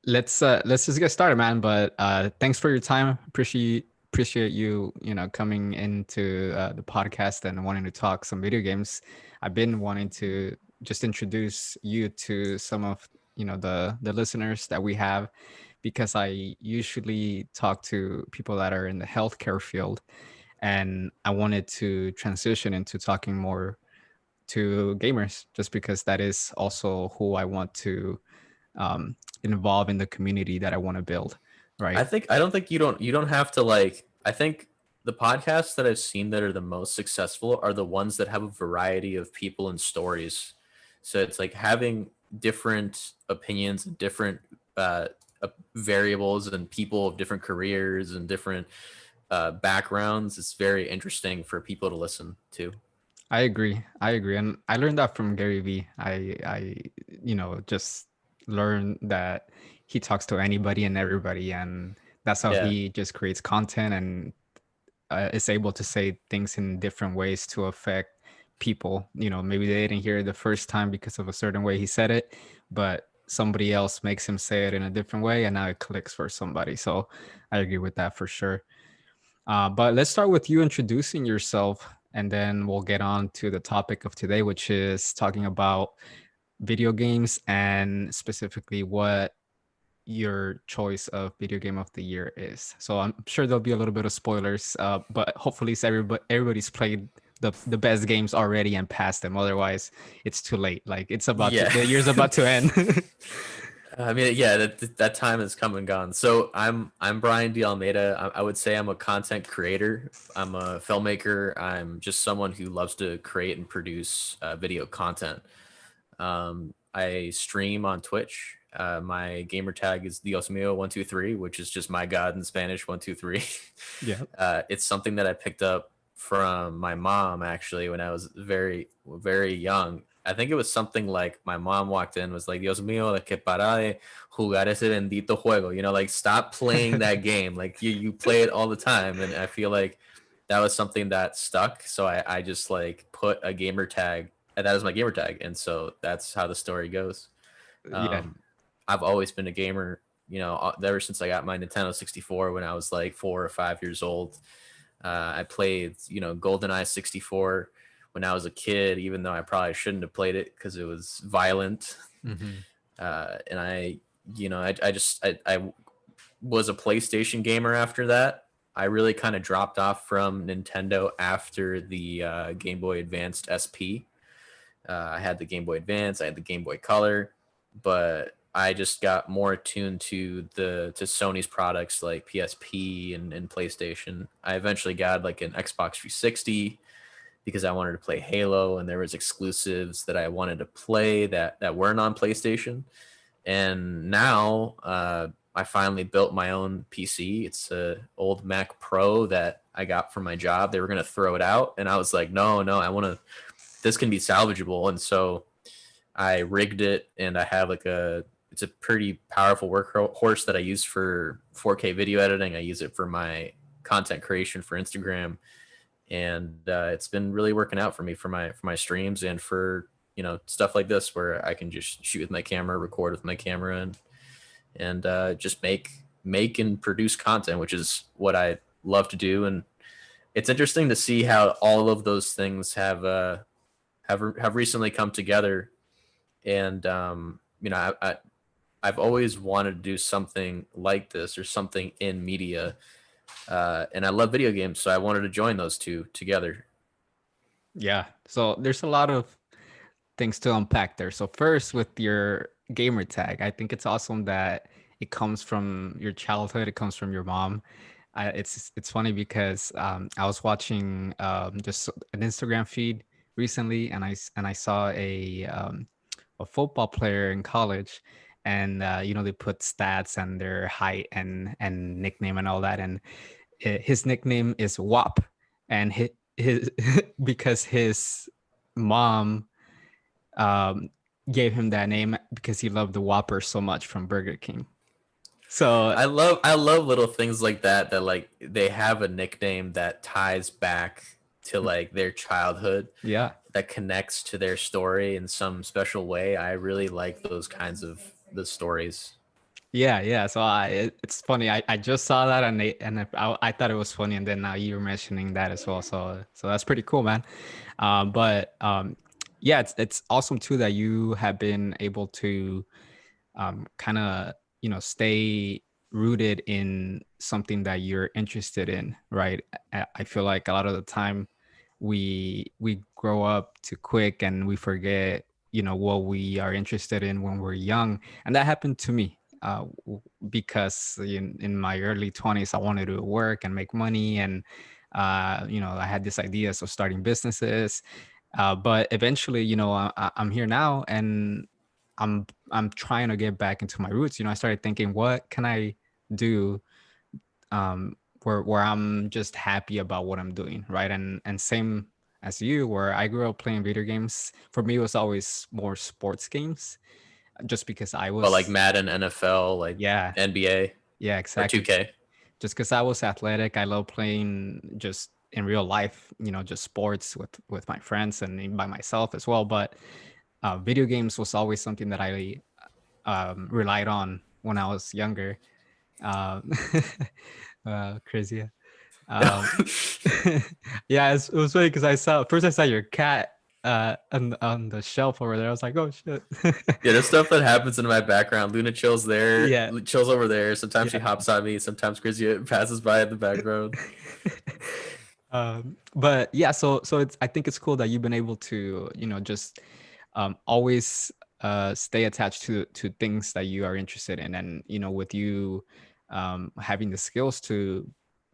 let's just get started, man. But thanks for your time. Appreciate you, coming into the podcast and wanting to talk some video games. I've been wanting to just introduce you to some of the listeners that we have, because I usually talk to people that are in the healthcare field, and I wanted to transition into talking more to gamers, just because that is also who I want to involve in the community that I want to build. Right. I don't think you don't have to like. I think the podcasts that I've seen that are the most successful are the ones that have a variety of people and stories. So it's like having different opinions and different uh, variables and people of different careers and different backgrounds. It's very interesting for people to listen to. I agree. I agree. And I learned that from Gary Vee. Just learned that he talks to anybody and everybody. And that's how Yeah, he just creates content and is able to say things in different ways to affect people. Maybe they didn't hear it the first time because of a certain way he said it, but somebody else makes him say it in a different way, and now it clicks for somebody. So I agree with that for sure. But let's start with you introducing yourself, and then we'll get on to the topic of today, which is talking about video games and specifically what your choice of video game of the year is. So I'm sure there'll be a little bit of spoilers, but hopefully everybody's played the best games already and passed them. Otherwise, it's too late. Like yeah. the year's about to end. I mean, yeah, that time has come and gone. So I'm Brian D. Almeida. I would say I'm a content creator. I'm a filmmaker. I'm just someone who loves to create and produce video content. I stream on Twitch. My gamer tag is Dios mío 123, which is just my God in Spanish 123. Yeah. It's something that I picked up from my mom actually when I was very young. I think it was something like my mom walked in was like, Dios mío, de que para de jugar ese bendito juego. Like stop playing that game. Like you play it all the time. And I feel like that was something that stuck. So I just like put a gamer tag, and that was my gamer tag. And so that's how the story goes. Yeah. Um, I've always been a gamer, ever since I got my Nintendo 64 when I was like 4 or 5 years old. I played, GoldenEye 64 when I was a kid, even though I probably shouldn't have played it because it was violent. Mm-hmm. And I was a PlayStation gamer after that. I really kind of dropped off from Nintendo after the Game Boy Advanced SP. I had the Game Boy Advance, I had the Game Boy Color, but I just got more attuned to Sony's products like PSP and PlayStation. I eventually got like an Xbox 360 because I wanted to play Halo, and there was exclusives that I wanted to play that weren't on PlayStation. And now I finally built my own PC. It's a old Mac Pro that I got from my job. They were gonna throw it out, and I was like, no, I want to. This can be salvageable, and so I rigged it, and I have like it's a pretty powerful workhorse that I use for 4K video editing. I use it for my content creation for Instagram, and it's been really working out for me for my streams and for stuff like this where I can just shoot with my camera, record with my camera, and just make and produce content, which is what I love to do. And it's interesting to see how all of those things have recently come together. And I've always wanted to do something like this or something in media, and I love video games, so I wanted to join those two together. Yeah. So there's a lot of things to unpack there. So first, with your gamer tag, I think it's awesome that it comes from your childhood. It comes from your mom. It's funny because I was watching just an Instagram feed recently, and I saw a football player in college, and they put stats and their height and nickname and all that, and his nickname is WAP, and his because his mom um, gave him that name because he loved the Whopper so much from Burger King. So I love little things like that like they have a nickname that ties back to like their childhood, yeah, that connects to their story in some special way. I really like those kinds of the stories. Yeah, yeah. So it's funny. I just saw that and I thought it was funny, and then now you're mentioning that as well. So that's pretty cool, man. But yeah, it's awesome too that you have been able to kind of stay rooted in something that you're interested in, right? I feel like a lot of the time we grow up too quick and we forget what we are interested in when we're young, and that happened to me. Because in my early 20s I wanted to work and make money, and I had this ideas of starting businesses, but eventually I'm here now, and I'm trying to get back into my roots. I started thinking, what can I do um where I'm just happy about what I'm doing, right? And same as you, where I grew up playing video games. For me, it was always more sports games, just because I But like was, Madden, NFL, like yeah, NBA yeah, or exactly. 2K. Just because I was athletic, I love playing just in real life, just sports with my friends and by myself as well. But video games was always something that I relied on when I was younger. Um, crazy. Um, yeah, it was funny because I saw your cat on the shelf over there. I was like, oh shit. Yeah, there's stuff that happens in my background. Luna chills there, Yeah, chills over there. Sometimes she yeah. hops on me. Sometimes Grizzy passes by in the background. But yeah, so I think it's cool that you've been able to just always stay attached to things that you are interested in, and with you having the skills to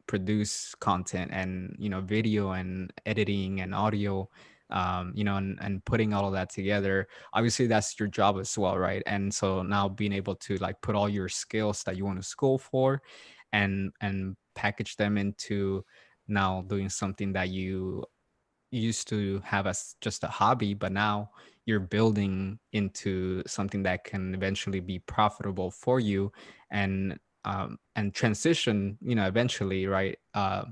produce content and video and editing and audio, and putting all of that together. Obviously that's your job as well, right? And so now being able to like put all your skills that you want to school for and package them into now doing something that you used to have as just a hobby, but now you're building into something that can eventually be profitable for you, and transition, eventually, right?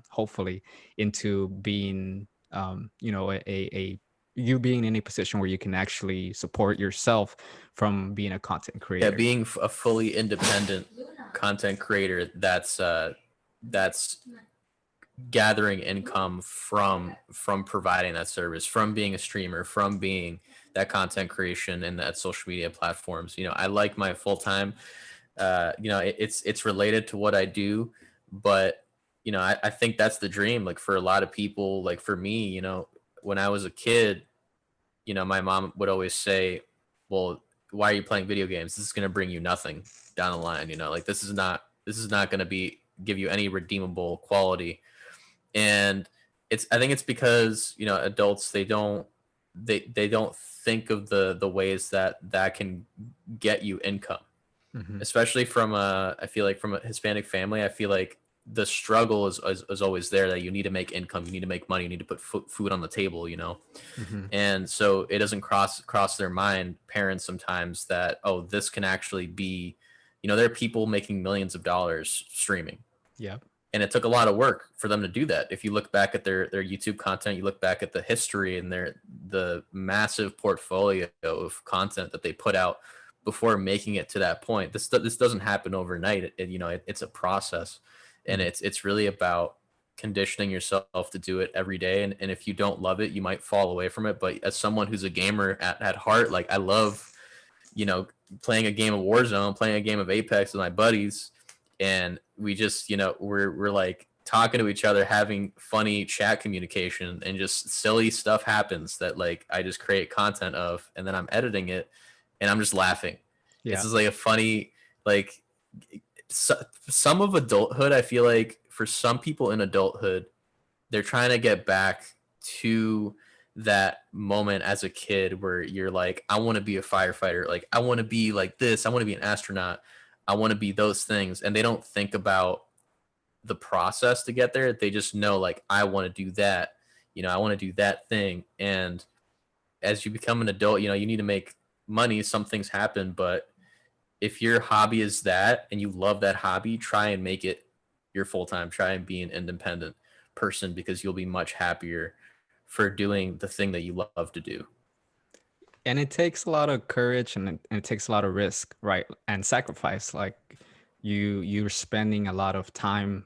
Hopefully into being, a you being in a position where you can actually support yourself from being a content Yeah, creator. being a fully independent content creator that's gathering income from providing that service, from being a streamer, from being that content creation and that social media platforms. I like my full time. It's related to what I do, but I think that's the dream. Like for a lot of people, like for me, when I was a kid, my mom would always say, "Well, why are you playing video games? This is going to bring you nothing down the line. Like this is not going to be give you any redeemable quality." And I think it's because adults they don't think of the ways that can get you income, Hmm. especially from a I feel like from a Hispanic family. I feel like the struggle is always there, that you need to make income, you need to make money, you need to put food on the table. Hmm. And so it doesn't cross their mind, parents, sometimes, that, oh, this can actually be, there are people making millions of dollars streaming, Yep. and it took a lot of work for them to do that. If you look back at their YouTube content, you look back at the history and the massive portfolio of content that they put out before making it to that point. This doesn't happen overnight. It's a process, and Mhm. it's really about conditioning yourself to do it every day. And if you don't love it, you might fall away from it. But as someone who's a gamer at heart, like I love, you know, playing a game of Warzone, playing a game of Apex with my buddies, and we just, we're like talking to each other, having funny chat communication, and just silly stuff happens that, like, I just create content of, and then I'm editing it, and I'm just laughing. It's Yeah. just like a funny, like, some of adulthood. I feel like for some people in adulthood, they're trying to get back to that moment as a kid where you're like, I want to be a firefighter, like I want to be like this, I want to be an astronaut, I want to be those things, and they don't think about the process to get there. They just know, like, I want to do that, I want to do that thing. And as you become an adult, you need to make money, some things happen. But if your hobby is that and you love that hobby, try and make it your full time. Try and be an independent person, because you'll be much happier for doing the thing that you love to do. And it takes a lot of courage, and it takes a lot of risk, right? And sacrifice. Like you're spending a lot of time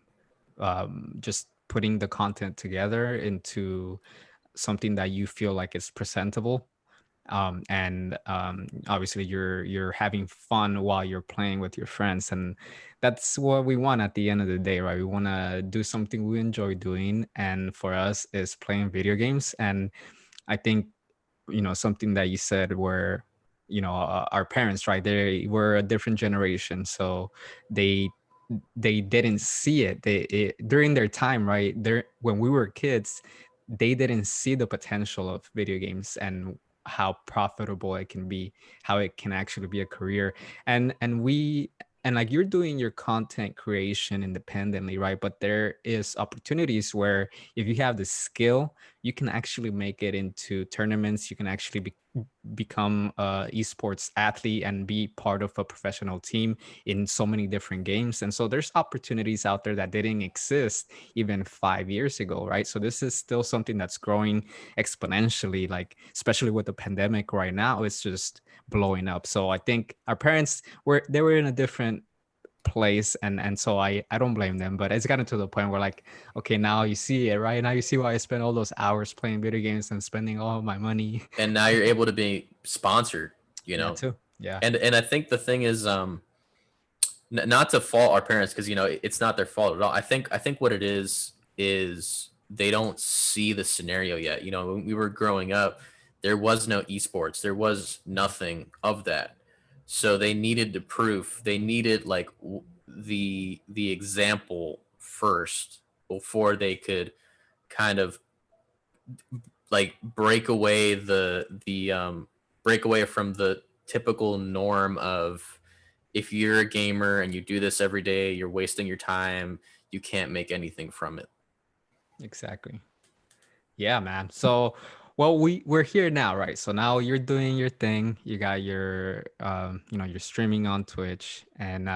just putting the content together into something that you feel like is presentable. And obviously you're having fun while you're playing with your friends, and that's what we want at the end of the day, right? We want to do something we enjoy doing, and for us is playing video games. And I think, something that you said where, our parents, right, they were a different generation, so they they didn't see during their time, right there when we were kids. They didn't see the potential of video games and how profitable it can be, how it can actually be a career. And like, you're doing your content creation independently, right? But there is opportunities where if you have the skill, you can actually make it into tournaments. You can actually become a esports athlete and be part of a professional team in so many different games. And so there's opportunities out there that didn't exist even 5 years ago, right? So this is still something that's growing exponentially, like especially with the pandemic right now, it's just blowing up. So I think our parents were in a different place, and so I don't blame them. But it's gotten to the point where, like, okay, now you see it, right? Now you see why I spend all those hours playing video games and spending all of my money. And now you're able to be sponsored, you Yeah, know. too. Yeah, And I think the thing is, not to fault our parents, because it's not their fault at all. I think what it is they don't see the scenario yet. When we were growing up, there was no esports, there was nothing of that. So they needed the proof. They needed like the example first before they could kind of like break away from the typical norm of, if you're a gamer and you do this every day, you're wasting your time. You can't make anything from it. exactly. Yeah, man. So, well, we're here now, right? So now you're doing your thing. You got your, you're streaming on Twitch, and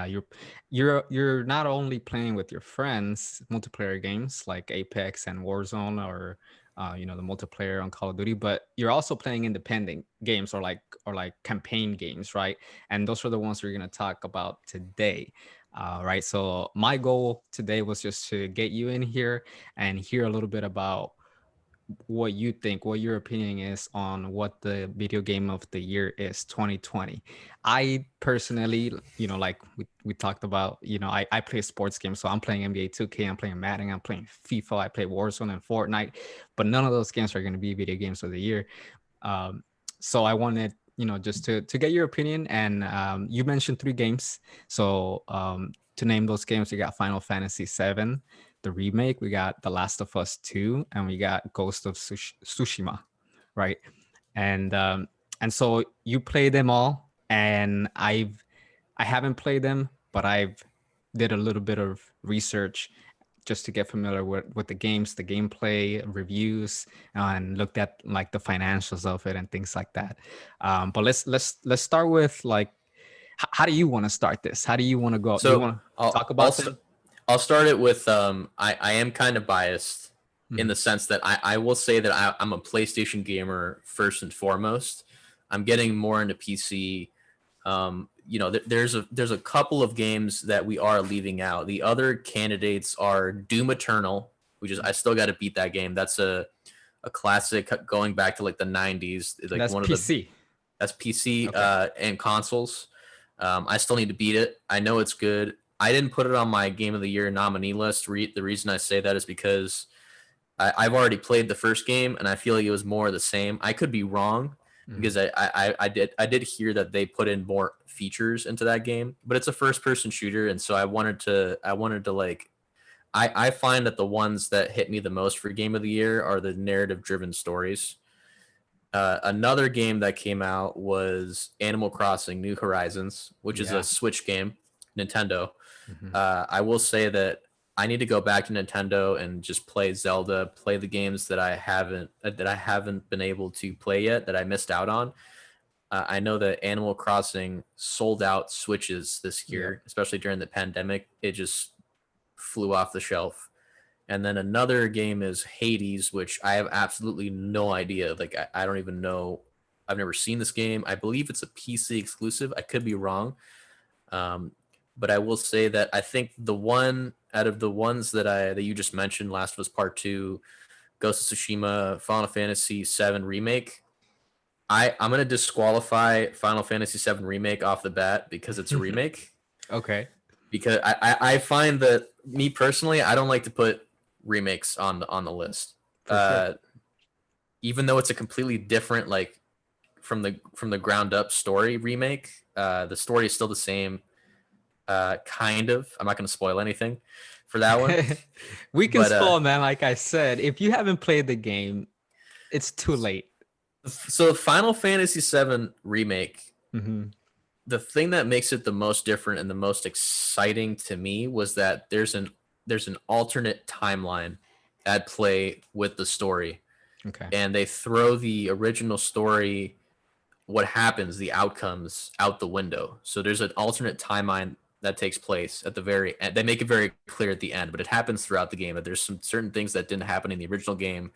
you're not only playing with your friends multiplayer games like Apex and Warzone, or the multiplayer on Call of Duty, but you're also playing independent games, or like campaign games, right? And those are the ones we're gonna talk about today. Right. So my goal today was just to get you in here and hear a little bit about what you think, what your opinion is on what the video game of the year is 2020. I personally, like we talked about, I play sports games. So I'm playing NBA 2K, I'm playing Madden, I'm playing FIFA, I play Warzone and Fortnite, but none of those games are going to be video games of the year. Um, so I wanted, just to get your opinion. And you mentioned three games. So to name those games, we got Final Fantasy 7, the remake, we got The Last of Us 2, and we got Ghost of Tsushima, right? And so you play them all, and I haven't played them, but I've did a little bit of research just to get familiar with the games, the gameplay, reviews, and looked at like the financials of it and things like that. But let's start with, like, how do you want to start this? How do you want to go? Do you So want to talk I'll I'll about st- them? I'll start it with I am kind of biased in Mhm. the sense that I will say that I'm a PlayStation gamer first and foremost. I'm getting more into PC. There's a couple of games that we are leaving out. The other candidates are Doom Eternal, which is, I still got to beat that game. That's a classic going back to like the 90s, like That's one of the PC. that's PC Okay. and consoles. I still need to beat it. I know it's good. I didn't put it on my Game of the Year nominee list. The reason I say that is because I've already played the first game, and I feel like it was more of the same. I could be wrong, Mhm. because I did hear that they put in more features into that game, but it's a first person shooter, and so I wanted to like, I find that the ones that hit me the most for Game of the Year are the narrative driven stories. Another game that came out was Animal Crossing: New Horizons, which is a Yeah. Switch game, Nintendo. Mhm. I will say that I need to go back to Nintendo and just play Zelda, play the games that I haven't been able to play yet, that I missed out on. I know that Animal Crossing sold out Switches this Yep. year, especially during the pandemic. It just flew off the shelf. And then another game is Hades, which I have absolutely no idea. Like I don't even know. I've never seen this game. I believe it's a PC exclusive. I could be wrong. Um, but I will say that I think the one out of the ones that you just mentioned, Last of Us Part Two, Ghost of Tsushima, Final Fantasy VII Remake. I'm gonna disqualify Final Fantasy VII Remake off the bat because it's a remake. Okay, Because I find that, me personally, I don't like to put remakes on the list. for sure. Uh, Even though it's a completely different, like, from the ground up story remake, the story is still the same. Kind of. I'm not going to spoil anything for that one, We can but spoil, man. Like I said, if you haven't played the game, it's too late. so Final Fantasy VII remake, Hmm. the thing that makes it the most different and the most exciting to me was that there's an alternate timeline at play with the story, Okay. and they throw the original story, what happens, the outcomes, out the window. So there's an alternate timeline that takes place at the very end. They make it very clear at the end, but it happens throughout the game. That there's some certain things that didn't happen in the original game,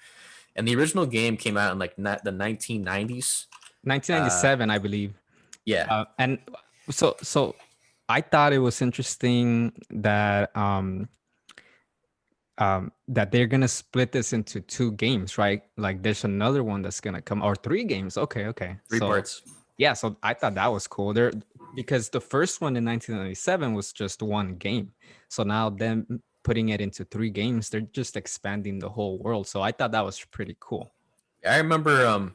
and the original game came out in like the 1990s. 1997, I believe. Yeah, And so I thought it was interesting that they're gonna split this into two games, right? Like there's another one that's gonna come, or three games. Okay, okay. three So parts. yeah, so I thought that was cool. There because the first one in 1997 was just one game. So now them putting it into three games, they're just expanding the whole world. So I thought that was pretty cool. I remember.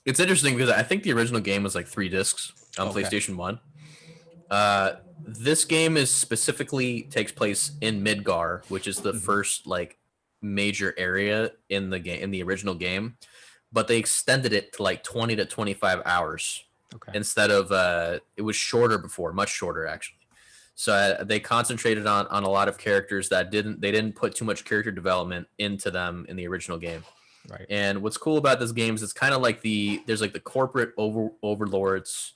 It's interesting because I think the original game was like 3 discs on Okay. PlayStation One. This game is specifically takes place in Midgar, which is the Hmm. first like major area in the game, in the original game, but they extended it to like 20 to 25 hours Okay. instead of it was shorter before, much shorter actually. So they concentrated on a lot of characters that didn't put too much character development into them in the original game. Right. And what's cool about this game is it's kind of like there's like the corporate overlords,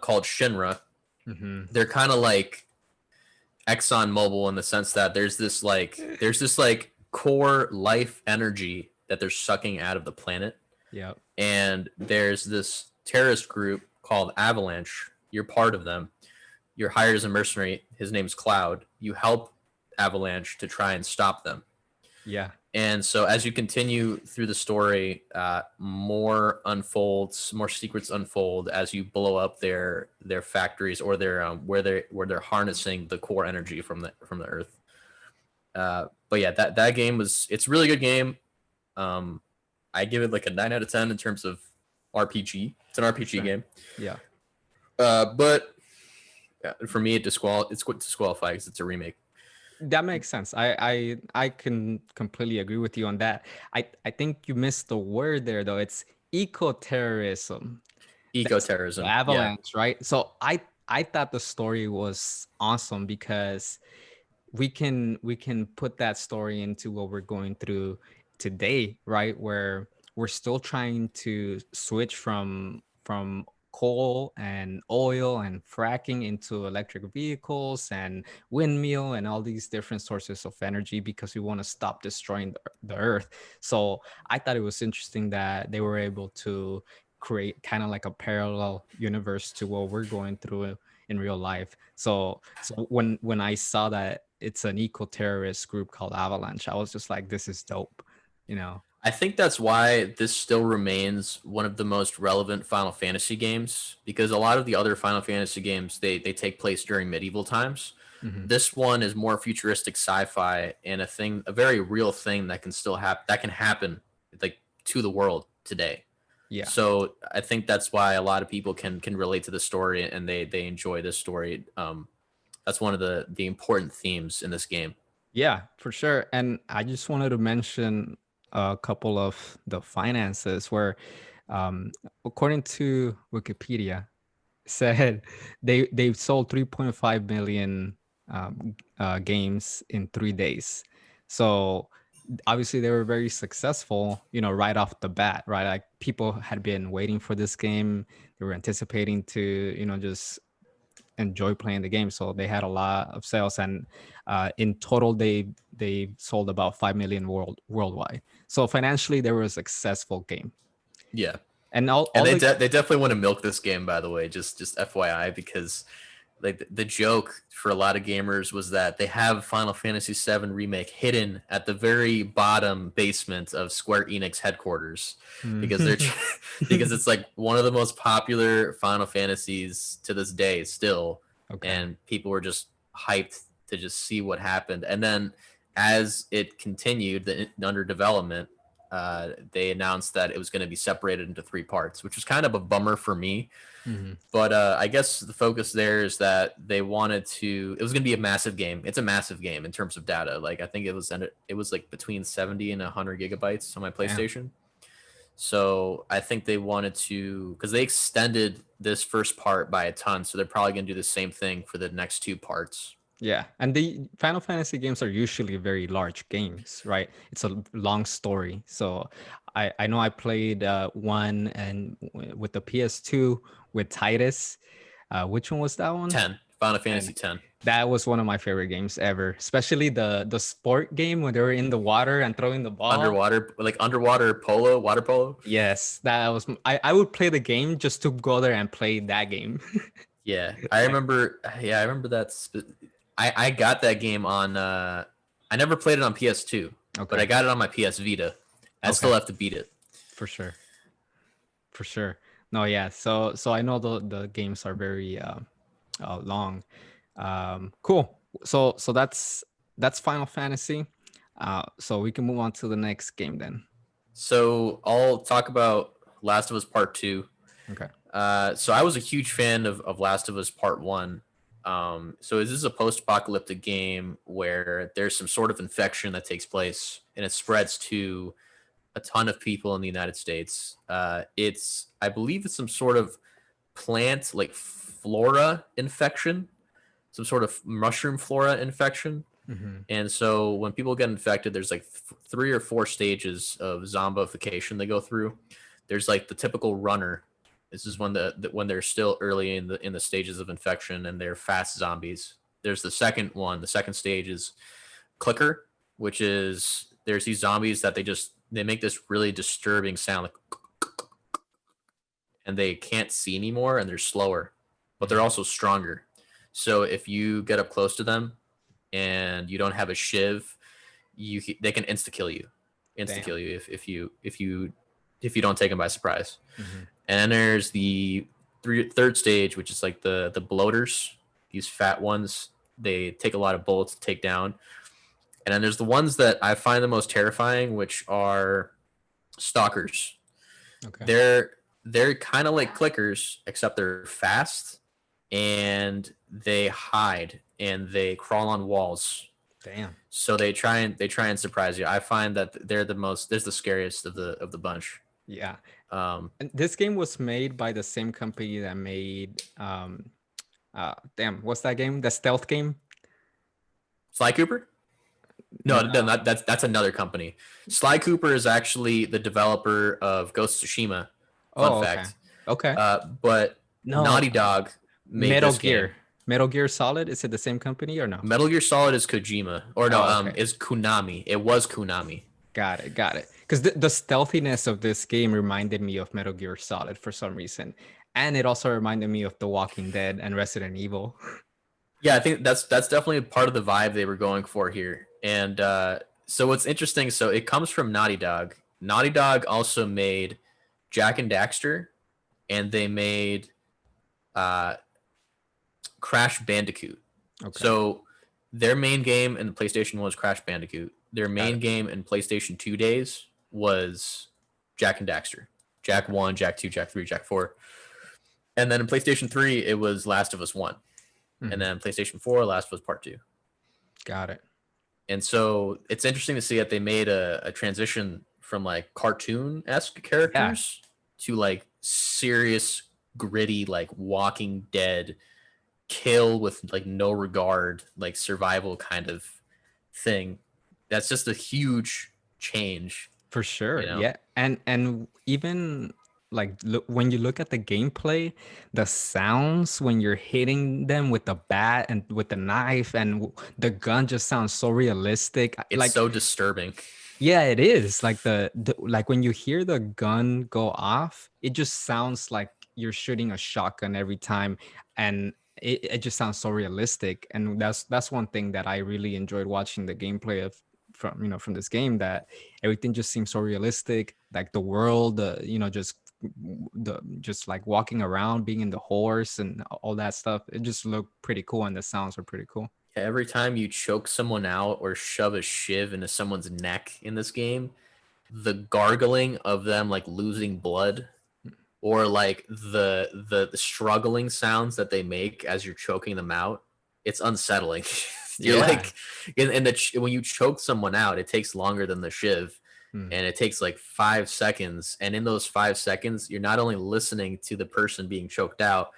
called Shinra. Hmm. They're kind of like Exxon Mobil in the sense that there's this like core life energy that they're sucking out of the planet, Yeah. and there's this terrorist group called Avalanche. You're part of them. You're hired as a mercenary. His name's Cloud. You help Avalanche to try and stop them. Yeah. And so as you continue through the story, more unfolds, more secrets unfold as you blow up their factories, or their where they're harnessing the core energy from the earth. But yeah, that game it's a really good game. Um, I give it like a 9 out of 10 in terms of RPG. It's an RPG Sure. game. Yeah. But for me, it's disqualified because it's a remake. That makes sense. I can completely agree with you on that. I think you missed the word there though. It's eco-terrorism. That's the Eco-terrorism. Yeah. avalanche, right? So I thought the story was awesome because we can put that story into what we're going through today, right? Where we're still trying to switch from coal and oil and fracking into electric vehicles and windmill and all these different sources of energy because we want to stop destroying the earth. So I thought it was interesting that they were able to create kind of like a parallel universe to what we're going through in real life. So when I saw that it's an eco terrorist group called Avalanche, I was just like, this is dope, you know. I think that's why this still remains one of the most relevant Final Fantasy games, because a lot of the other Final Fantasy games, they take place during medieval times. Hmm. This one is more futuristic sci-fi, and a very real thing that can still happen, that can happen like to the world today. Yeah. So I think that's why a lot of people can relate to the story, and they enjoy this story. That's one of the important themes in this game. Yeah, for sure. And I just wanted to mention a couple of the finances where, um, according to Wikipedia, said they've sold 3.5 million games in 3 days. So obviously they were very successful, right off the bat, right? Like people had been waiting for this game. They were anticipating to, just enjoy playing the game. So they had a lot of sales, and in total, they sold about 5 million worldwide. So financially, they were a successful game. Yeah. And And all the they definitely want to milk this game, by the way, just FYI, because like the joke for a lot of gamers was that they have Final Fantasy VII remake hidden at the very bottom basement of Square Enix headquarters because they're Mhm. because it's like one of the most popular Final Fantasies to this day still, Okay. and people were just hyped to just see what happened. And then as it continued under development, they announced that it was going to be separated into three parts, which was kind of a bummer for me. Hmm. But I guess the focus there is that they wanted to. It was going to be a massive game. It's a massive game in terms of data. Like I think it was like between 70 and 100 gigabytes on my Damn. PlayStation. So I think they wanted to because they extended this first part by a ton. So they're probably going to do the same thing for the next two parts. Yeah, and the Final Fantasy games are usually very large games, right? It's a long story. So I know I played one and with the PS2 with Titus. Which one was that one? 10 Final And Fantasy 10 that was one of my favorite games ever, especially the sport game when they were in the water and throwing the ball. underwater polo, water polo. Yes, that was I would play the game just to go there and play that game. Yeah, I remember. Yeah, I remember that. I got that game on. I never played it on PS2, but I Okay. got it on my PS Vita. I still Okay. have to beat it. For sure. For sure. No, yeah. So I know the games are very long. Cool. So that's Final Fantasy. So we can move on to the next game then. So I'll talk about Last of Us Part Two. Okay. So I was a huge fan of Last of Us Part One. So this is a post-apocalyptic game where there's some sort of infection that takes place, and it spreads to a ton of people in the United States. I believe it's some sort of plant like flora infection, some sort of mushroom flora infection. Hmm. And so when people get infected, there's like three or four stages of zombification they go through. There's like the typical runner. This is when they're still early in the stages of infection and they're fast zombies. There's the second one. The second stage is clicker, which is there's these zombies that they make this really disturbing sound like, and they can't see anymore and they're slower, but they're also stronger. So if you get up close to them and you don't have a shiv, they can insta Damn. kill you if you don't take them by surprise. Hmm. And then there's the third stage, which is like the bloaters, these fat ones. They take a lot of bullets to take down. And then there's the ones that I find the most terrifying, which are stalkers. Okay. They're kind of like clickers, except they're fast and they hide and they crawl on walls. Damn. So they try and surprise you. I find that they're the scariest of the bunch. Yeah. Um, And this game was made by the same company that made damn, what's that game? The stealth game? Sly Cooper? No, No. that's another company. Sly Cooper is actually the developer of Ghost of Tsushima. Fun Oh, okay. fact. Okay. But No. Naughty Dog made Metal this game. Gear. Metal Gear Solid, is it the same company or no? Metal Gear Solid is Kojima, or no, Oh, okay. is Konami. It was Konami. Got it. Got it. Because the stealthiness of this game reminded me of Metal Gear Solid for some reason. And it also reminded me of The Walking Dead and Resident Evil. Yeah, I think that's definitely part of the vibe they were going for here. And so what's interesting, so it comes from Naughty Dog. Naughty Dog also made Jack and Daxter, and they made uh, Crash Bandicoot. Okay. So their main game in the PlayStation was Crash Bandicoot. Their Got main it. game in PlayStation 2 days was Jack and Daxter. Jack Okay. 1, Jack 2, Jack 3, Jack 4. And then in PlayStation 3, it was Last of Us 1. And Mhm. then PlayStation 4, Last of Us Part 2. Got it. And so it's interesting to see that they made a transition from like cartoon esque Yeah, characters to like serious, gritty, like Walking Dead, kill with like no regard, like survival kind of thing. That's just a huge change, for you sure. know? Yeah. And even like when you look at the gameplay, the sounds when you're hitting them with the bat and with the knife and the gun just sounds so realistic. It's Like so disturbing. Yeah, it is. Like the like when you hear the gun go off, it just sounds like you're shooting a shotgun every time, and it just sounds so realistic. And that's one thing that I really enjoyed watching the gameplay of from from this game, that everything just seems so realistic. Like the world, just like walking around, being in the horse and all that stuff. It just looked pretty cool, and the sounds were pretty cool. Every time you choke someone out or shove a shiv into someone's neck in this game, the gargling of them like losing blood, or like the struggling sounds that they make as you're choking them out, it's unsettling. You're Yeah. like, when you choke someone out, it takes longer than the shiv, Mm. and it takes like 5 seconds. And in those 5 seconds, you're not only listening to the person being choked out,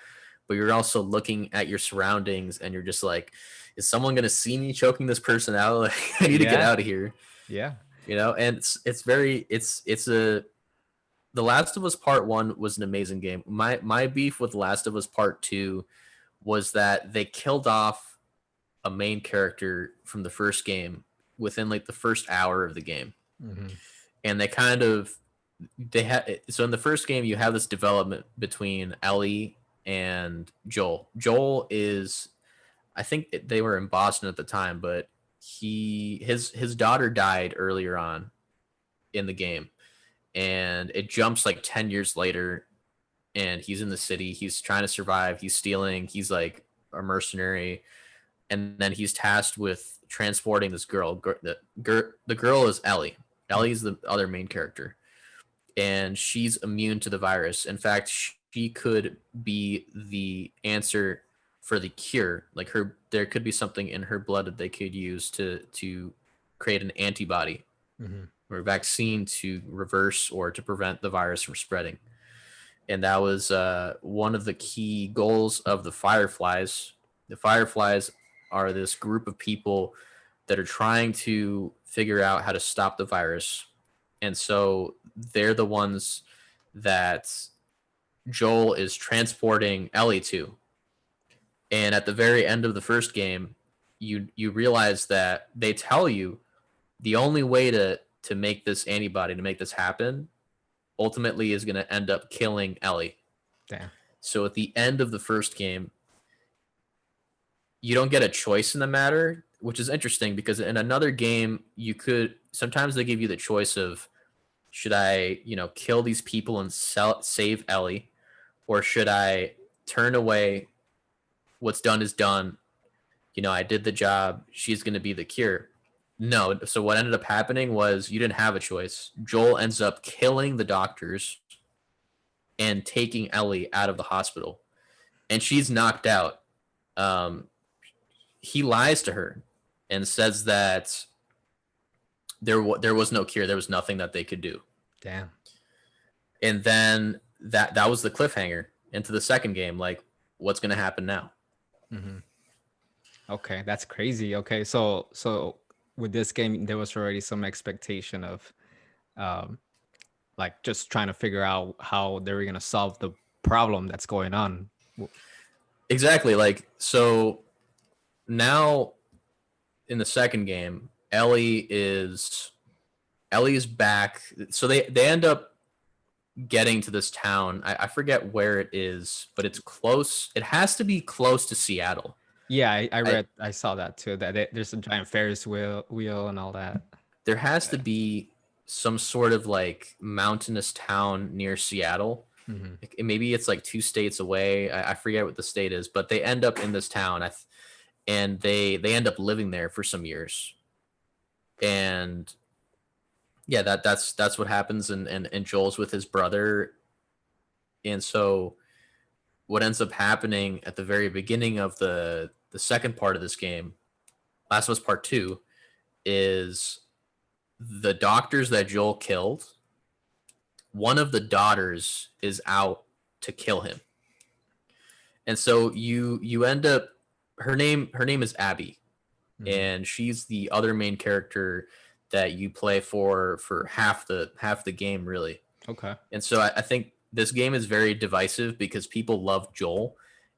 but you're also looking at your surroundings, and you're just like, is someone gonna see me choking this person out? Like, I need to get Yeah. out of here. Yeah. And it's very it's a The Last of Us Part 1 was an amazing game. My beef with Last of Us Part 2 was that they killed off a main character from the first game within like the first hour of the game. Hmm. And they had so in the first game you have this development between Ellie and Joel. Joel is, I think they were in Boston at the time, but his daughter died earlier on in the game, and it jumps like 10 years later, and he's in the city, he's trying to survive, he's stealing, he's like a mercenary, and then he's tasked with transporting this girl. The girl is Ellie. Ellie's the other main character, and she's immune to the virus. In fact, she could be the answer for the cure. Like, there could be something in her blood that they could use to create an antibody Hmm. or a vaccine to reverse or to prevent the virus from spreading. And that was one of the key goals of the Fireflies. The Fireflies are this group of people that are trying to figure out how to stop the virus. And so they're the ones that Joel is transporting Ellie to. And at the very end of the first game, you realize that they tell you the only way to make this antibody, to make this happen, ultimately is going to end up killing Ellie. Damn. So at the end of the first game, you don't get a choice in the matter, which is interesting because in another game, you could sometimes they give you the choice of, should I, kill these people and save Ellie, or should I turn away? What's done is done. I did the job. She's going to be the cure. No. So what ended up happening was you didn't have a choice. Joel ends up killing the doctors and taking Ellie out of the hospital, and she's knocked out. Um, he lies to her and says that there was no cure. There was nothing that they could do. Damn. And then that was the cliffhanger into the second game. Like, what's going to happen now? Hmm. Okay, that's crazy. Okay, so with this game, there was already some expectation of, um, like just trying to figure out how they were gonna solve the problem that's going on. Exactly. Like, so now in the second game, Ellie's back. So they end up getting to this town. I forget where it is, but it's close. It has to be close to Seattle. Yeah, I I, read, I saw that too. That there's a giant Ferris wheel and all that. there has to be some sort of like mountainous town near Seattle. Hmm. Maybe it's like 2 states away. I forget what the state is, but they end up in this town. And they end up living there for some years. And yeah, that's what happens. And Joel's with his brother. And so what ends up happening at the very beginning of the second part of this game, Last of Us Part 2, is the doctors that Joel killed, one of the daughters is out to kill him. And so you end up, her name is Abby, Hmm. and she's the other main character that you play for half the game, really. Okay. And so I think this game is very divisive because people love Joel,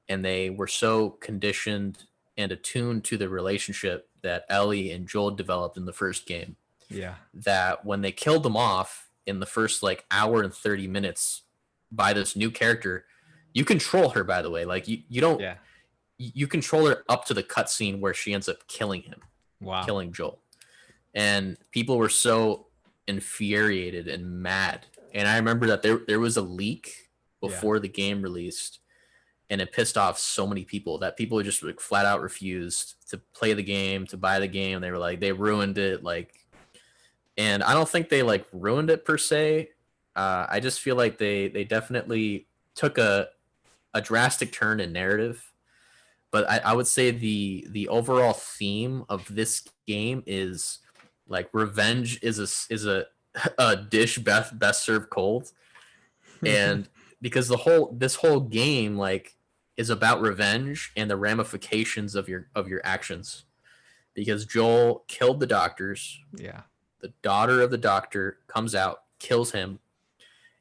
and they were so conditioned and attuned to the relationship that Ellie and Joel developed in the first game. Yeah. that when they killed them off in the first like hour and 30 minutes by this new character, you control her, by the way. Like you don't, Yeah. you control her up to the cutscene where she ends up killing him, Wow. killing Joel. And people were so infuriated and mad. And I remember that there was a leak Yeah. before the game released, and it pissed off so many people that people just like flat out refused to play the game, to buy the game. They were like, they ruined it. Like, and I don't think they like ruined it per se. I just feel like they definitely took a drastic turn in narrative. But I would say the overall theme of this game is like revenge is a dish best served cold. And because this whole game like is about revenge and the ramifications of your actions. Because Joel killed the doctors, Yeah. the daughter of the doctor comes out, kills him,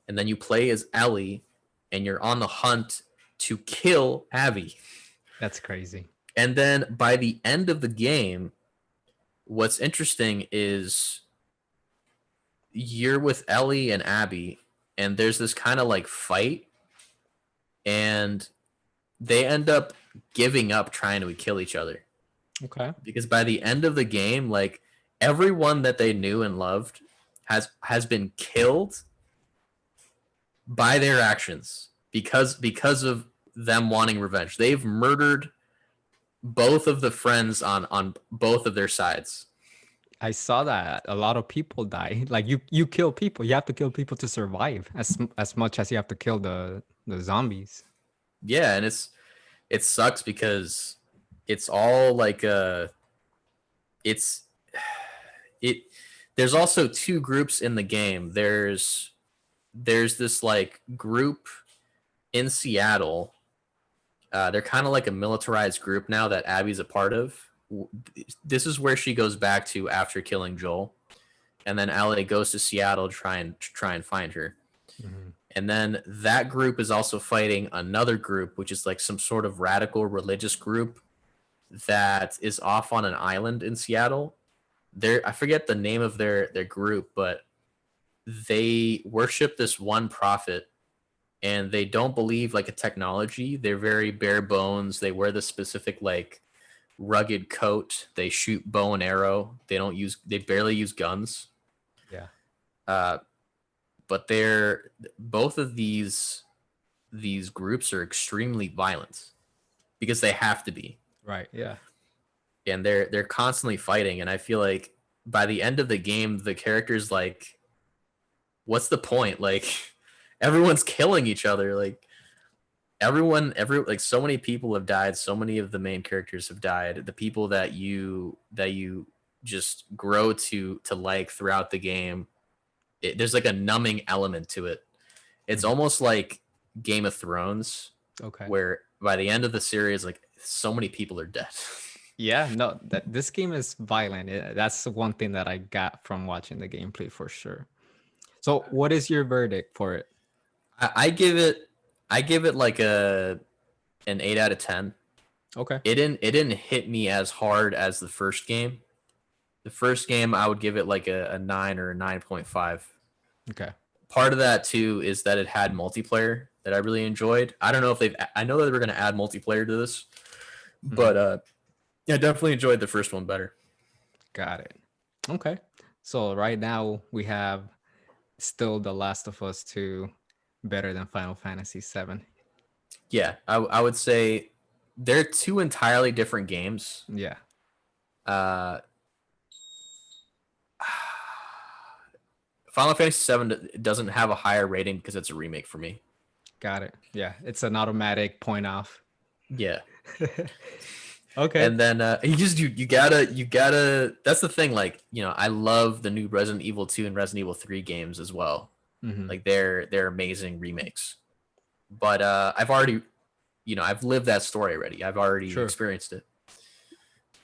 and then you play as Ellie, and you're on the hunt to kill Abby. That's crazy. And then by the end of the game, what's interesting is you're with Ellie and Abby, and there's this kind of like fight, and they end up giving up trying to kill each other. Okay. Because by the end of the game, like everyone that they knew and loved has been killed by their actions because of them wanting revenge. They've murdered both of the friends on both of their sides. I saw that a lot of people die. Like you kill people. You have to kill people to survive as much as you have to kill the zombies. Yeah, and it sucks because it's all like it's it there's also two groups in the game. There's this like group in Seattle. They're kind of like a militarized group now that Abby's a part of. This is where she goes back to after killing Joel, and then Ellie goes to Seattle to try and find her. Mhm. And then that group is also fighting another group, which is like some sort of radical religious group that is off on an island in Seattle. I forget the name of their group, but they worship this one prophet, and they don't believe like a technology. They're very bare bones. They wear this specific like rugged coat. They shoot bow and arrow. They barely use guns. Yeah. Uh, but they're both of these groups are extremely violent because they have to be, Right. Yeah. and they're constantly fighting. And I feel like by the end of the game, the characters like, what's the point? Like, everyone's killing each other. Like, like so many people have died. So many of the main characters have died. The people that you just grow to like throughout the game. There's like a numbing element to it. It's Mhm. almost like Game of Thrones, Okay. where by the end of the series, like so many people are dead. Yeah, no, this game is violent. That's the one thing that I got from watching the gameplay for sure. So, what is your verdict for it? I give it like an 8 out of 10. Okay. It didn't hit me as hard as the first game. The first game I would give it like a 9 or a 9.5. Okay. Part of that too is that it had multiplayer that I really enjoyed. I don't know if I know that they were going to add multiplayer to this, Mhm. but yeah, I definitely enjoyed the first one better. Got it. Okay. So right now we have still The Last of Us 2 better than Final Fantasy 7. Yeah, I would say they're two entirely different games. Yeah. Uh, Final Fantasy 7 doesn't have a higher rating because it's a remake for me. Got it. Yeah, it's an automatic point off. Yeah. Okay. And then you gotta that's the thing, like, I love the new Resident Evil 2 and Resident Evil 3 games as well. Hmm. Like they're amazing remakes. But I've lived that story already. I've already Sure. experienced it.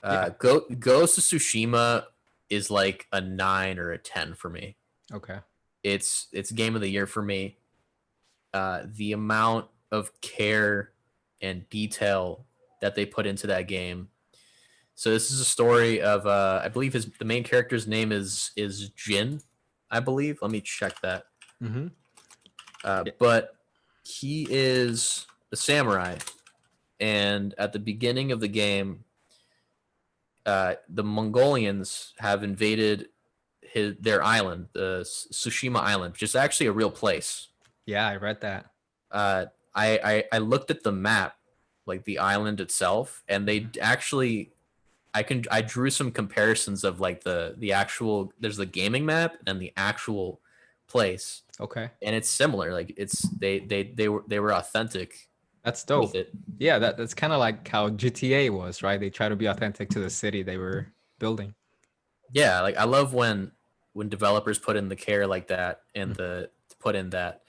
Yeah. Ghost of Tsushima is like a 9 or a 10 for me. Okay. It's game of the year for me. The amount of care and detail that they put into that game, So this is a story of I believe the main character's name is Jin, I believe. Let me check that. Mm-hmm. Yeah. But he is a samurai, and at the beginning of the game, the Mongolians have invaded their island, the Tsushima Island, which is actually a real place. Yeah, I read that. Uh, I looked at the map, like the island itself, and they Mhm. actually I drew some comparisons of like the actual there's the gaming map and the actual place, Okay. and it's similar. Like it's they were authentic That's with dope. it. Yeah, that's kind of like how GTA was, right? They try to be authentic to the city they were building. Yeah, like I love when developers put in the care like that and Mm. the put in that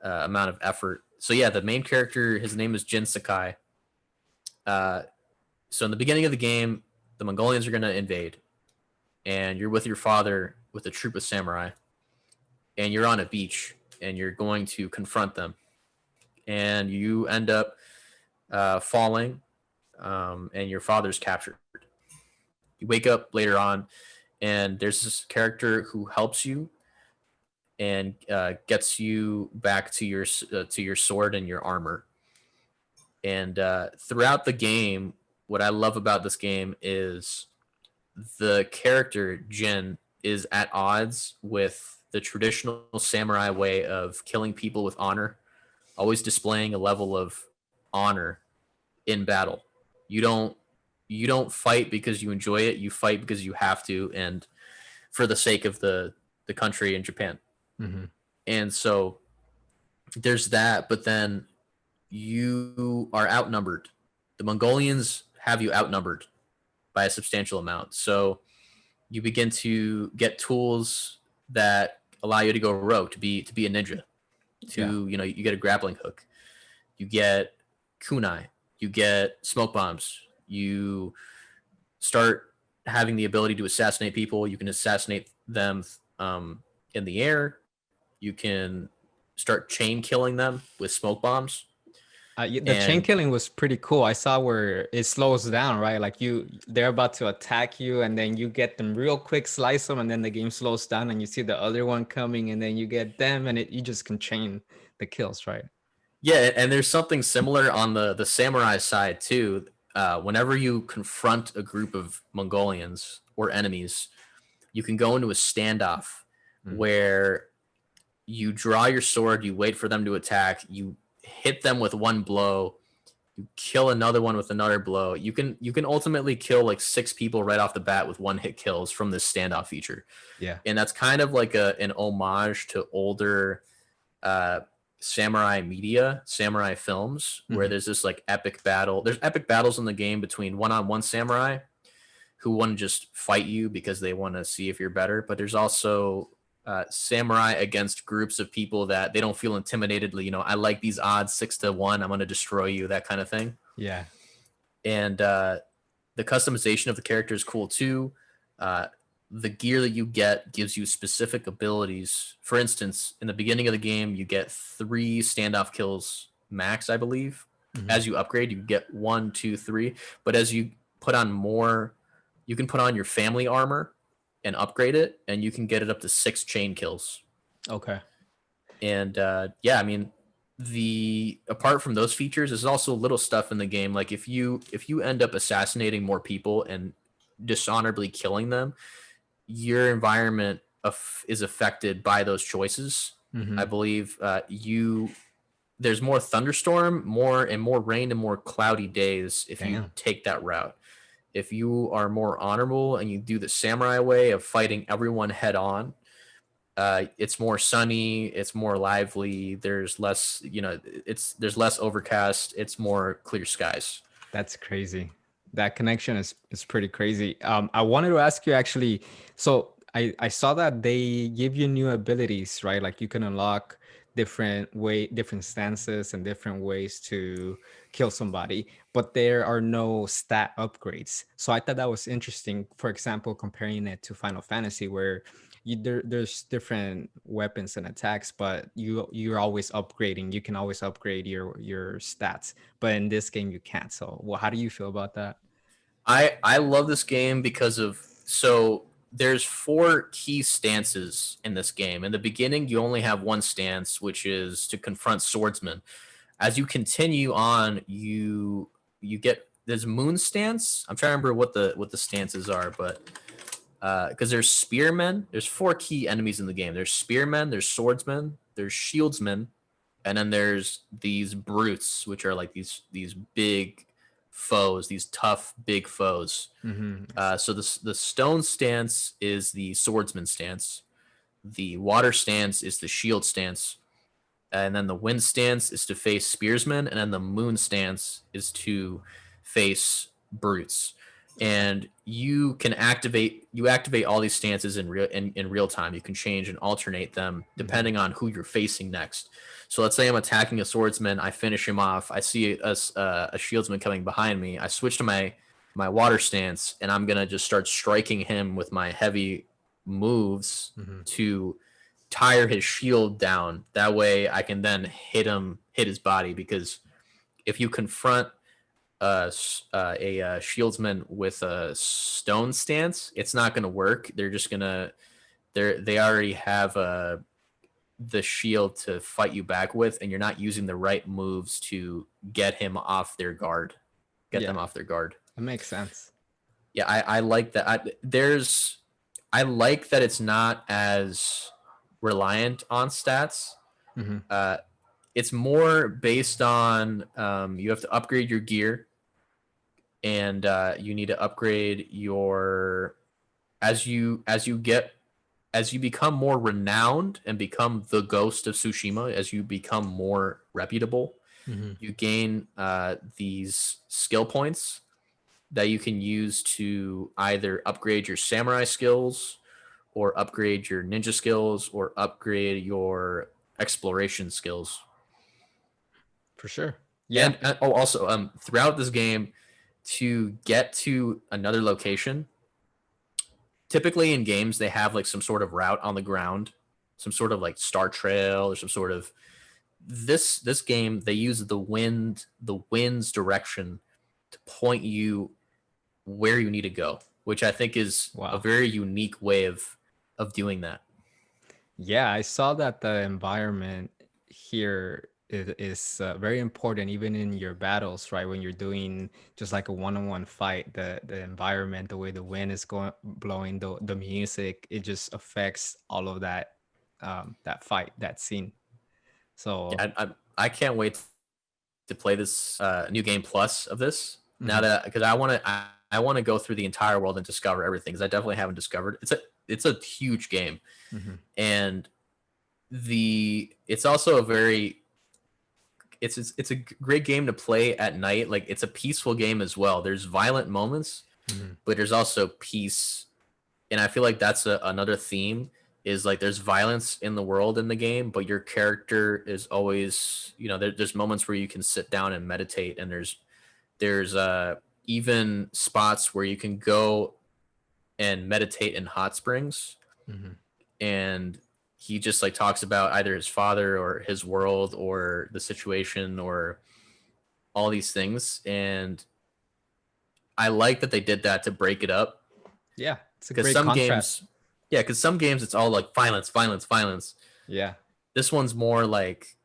amount of effort. So yeah, the main character, his name is Jin Sakai. Uh, so in the beginning of the game, the Mongolians are going to invade, and you're with your father with a troop of samurai, and you're on a beach, and you're going to confront them, and you end up falling, and your father's captured. You wake up later on, and there's this character who helps you and gets you back to your sword and your armor. And throughout the game, what I love about this game is the character Jin is at odds with the traditional samurai way of killing people with honor, always displaying a level of honor in battle. You don't you don't fight because you enjoy it. You fight because you have to, and for the sake of the country in Japan. Mm-hmm. And so there's that, but then you are outnumbered. The Mongolians have you outnumbered by a substantial amount. So you begin to get tools that allow you to go rogue, to be a ninja, Yeah. to you get a grappling hook, you get kunai, you get smoke bombs, you start having the ability to assassinate people. You can assassinate them in the air. You can start chain killing them with smoke bombs. The chain And killing was pretty cool. I saw where it slows down, right? Like they're about to attack you, and then you get them real quick, slice them, and then the game slows down, and you see the other one coming, and then you get them, and you just can chain the kills, right? yeah, and there's something similar on the samurai side too. Whenever you confront a group of Mongolians or enemies, you can go into a standoff Mm. where you draw your sword, you wait for them to attack, you hit them with one blow, you kill another one with another blow. You can ultimately kill like six people right off the bat with one hit kills from this standoff feature, Yeah. and that's kind of like an homage to older uh, samurai media, samurai films, where Hmm. there's this like epic battle. There's epic battles in the game between one-on-one samurai who want to just fight you because they want to see if you're better. But there's also samurai against groups of people that they don't feel intimidated. I like these odds 6-1. I'm going to destroy you, that kind of thing. Yeah. And the customization of the character is cool too. Uh, the gear that you get gives you specific abilities. For instance, in the beginning of the game, you get 3 standoff kills max, I believe. Hmm. As you upgrade, you get 1, 2, 3. But as you put on more, you can put on your family armor and upgrade it, and you can get it up to 6 chain kills. Okay. And yeah, I mean, the apart from those features, there's also little stuff in the game. Like if you end up assassinating more people and dishonorably killing them, your environment is affected by those choices. I Hmm. believe you there's more thunderstorm, more rain, and more cloudy days if you Damn. take that route. If you are more honorable and you do the samurai way of fighting everyone head on, it's more sunny, it's more lively, there's less, there's less overcast, it's more clear skies. That's crazy. That connection is pretty crazy. I wanted to ask you actually. So I saw that they give you new abilities, right? Like you can unlock different stances and different ways to kill somebody, but there are no stat upgrades. So I thought that was interesting. For example, comparing it to Final Fantasy, where there's different weapons and attacks, but you're always upgrading. You can always upgrade your stats, but in this game you can't. So, well, how do you feel about that? I love this game because of so there's four key stances in this game. In the beginning, you only have one stance, which is to confront swordsmen. As you continue on, you get there's moon stance. I'm trying to remember what the stances are, but because there's spearmen, there's four key enemies in the game. There's spearmen, there's swordsmen, there's shieldsmen, and then there's these brutes, which are like these big foes, these tough big foes. Mm-hmm. So the stone stance is the swordsman stance. The water stance is the shield stance, and then the wind stance is to face spearsmen, and then the moon stance is to face brutes. And you activate all these stances in real time. You can change and alternate them Mm-hmm. depending on who you're facing next. So let's say I'm attacking a swordsman, I finish him off. I see a shieldsman coming behind me. I switch to my water stance, and I'm gonna just start striking him with my heavy moves Mm-hmm. to tire his shield down. That way I can then hit his body. Because if you confront a shieldsman with a stone stance, it's not going to work. They're just going to they already have the shield to fight you back with, and you're not using the right moves to get him off their guard. Get Yeah, them off their guard. that makes sense. Yeah, I like that. I like that it's not as reliant on stats. Mm-hmm. Uh, it's more based on you have to upgrade your gear, and you need to upgrade your as you become more renowned and become the ghost of Tsushima. As you become more reputable, Mm-hmm. you gain these skill points that you can use to either upgrade your samurai skills, or upgrade your ninja skills, or upgrade your exploration skills. For sure. Yeah. And oh, also, throughout this game, to get to another location, typically in games they have like some sort of route on the ground, some sort of like star trail, or some sort of this game they use the wind's direction to point you where you need to go, which I think is a Wow. very unique way of doing that. Yeah, I saw that the environment here is very important, even in your battles, right? When you're doing just like a one-on-one fight, the environment, the way the wind is going, blowing, the music, it just affects all of that, that fight, that scene. So, Yeah, I can't wait to play this new game plus of this now, mhm, that because I want to go through the entire world and discover everything, because I definitely haven't discovered. It's a huge game, mhm, and it's also a very it's a great game to play at night. Like, it's a peaceful game as well. There's violent moments, mhm, but there's also peace, and I feel like that's another theme. Is like there's violence in the world in the game, but your character is always, there's moments where you can sit down and meditate, and there's even spots where you can go and meditate in hot springs. mhm. And he just like talks about either his father or his world or the situation or all these things. And I like that they did that to break it up, Yeah, it's a because great some contrast. games, yeah, because some games it's all like violence, violence, violence. Yeah. This one's more like,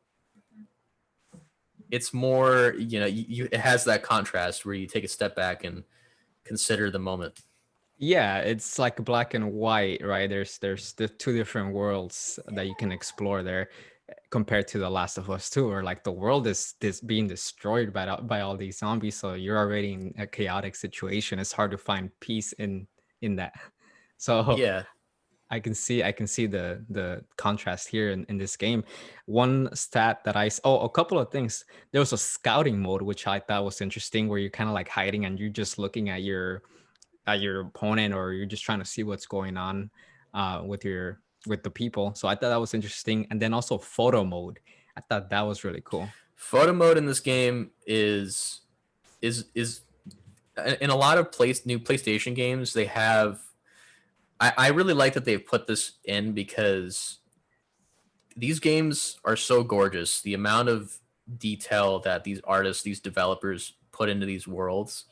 it's more, it has that contrast where you take a step back and consider the moment. Yeah, it's like black and white, right? There's the two different worlds that you can explore there, compared to The Last of Us 2, or like the world is this being destroyed by all these zombies, so you're already in a chaotic situation. It's hard to find peace in that. So Yeah. I can see the contrast here in this game. One stat that oh, a couple of things. There was a scouting mode which I thought was interesting, where you're kind of like hiding and you're just looking at your opponent, or you're just trying to see what's going on with the people. So I thought that was interesting. And then also photo mode. I thought that was really cool. Photo mode in this game is in a lot of new PlayStation games. They have. I really like that they've put this in, because these games are so gorgeous. The amount of detail that these artists, these developers put into these worlds,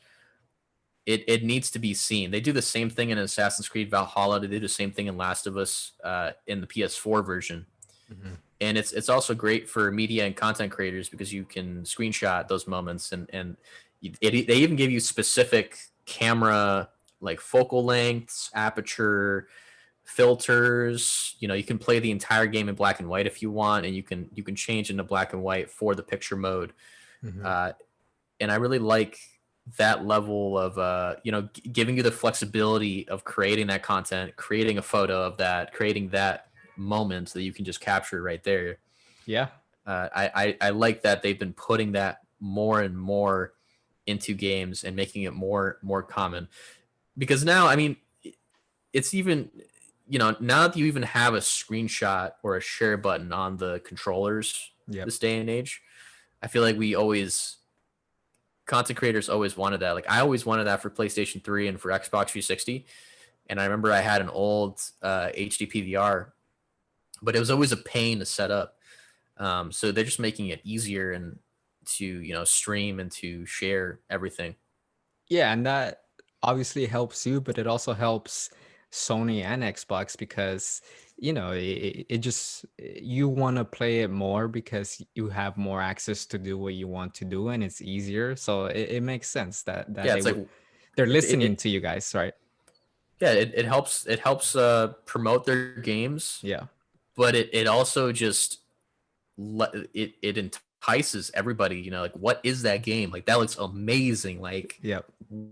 it needs to be seen. They do the same thing in Assassin's Creed Valhalla. They do the same thing in Last of Us in the PS4 version, Mhm. and it's also great for media and content creators because you can screenshot those moments, and they even give you specific camera like focal lengths, aperture, filters. You can play the entire game in black and white if you want, and you can change into black and white for the picture mode. Mhm. uh, and I really like that level of giving you the flexibility of creating that content, creating a photo of that, creating that moment that you can just capture right there. Yeah. I like that they've been putting that more and more into games and making it more common, because now, I mean, it's even, now that you even have a screenshot or a share button on the controllers Yep. this day and age, I feel like we always content creators always wanted that. Like I always wanted that for PlayStation 3 and for Xbox 360. And I remember I had an old HD PVR, but it was always a pain to set up. So they're just making it easier and to stream and to share everything. Yeah, and that obviously helps you, but it also helps Sony and Xbox because it just you want to play it more because you have more access to do what you want to do and it's easier. So it makes sense that Yeah, they it's like would they're listening it to you guys, right? yeah, it helps promote their games, Yeah. but it also just it entices everybody. Like, what is that game? Like, that looks amazing. Like, Yep.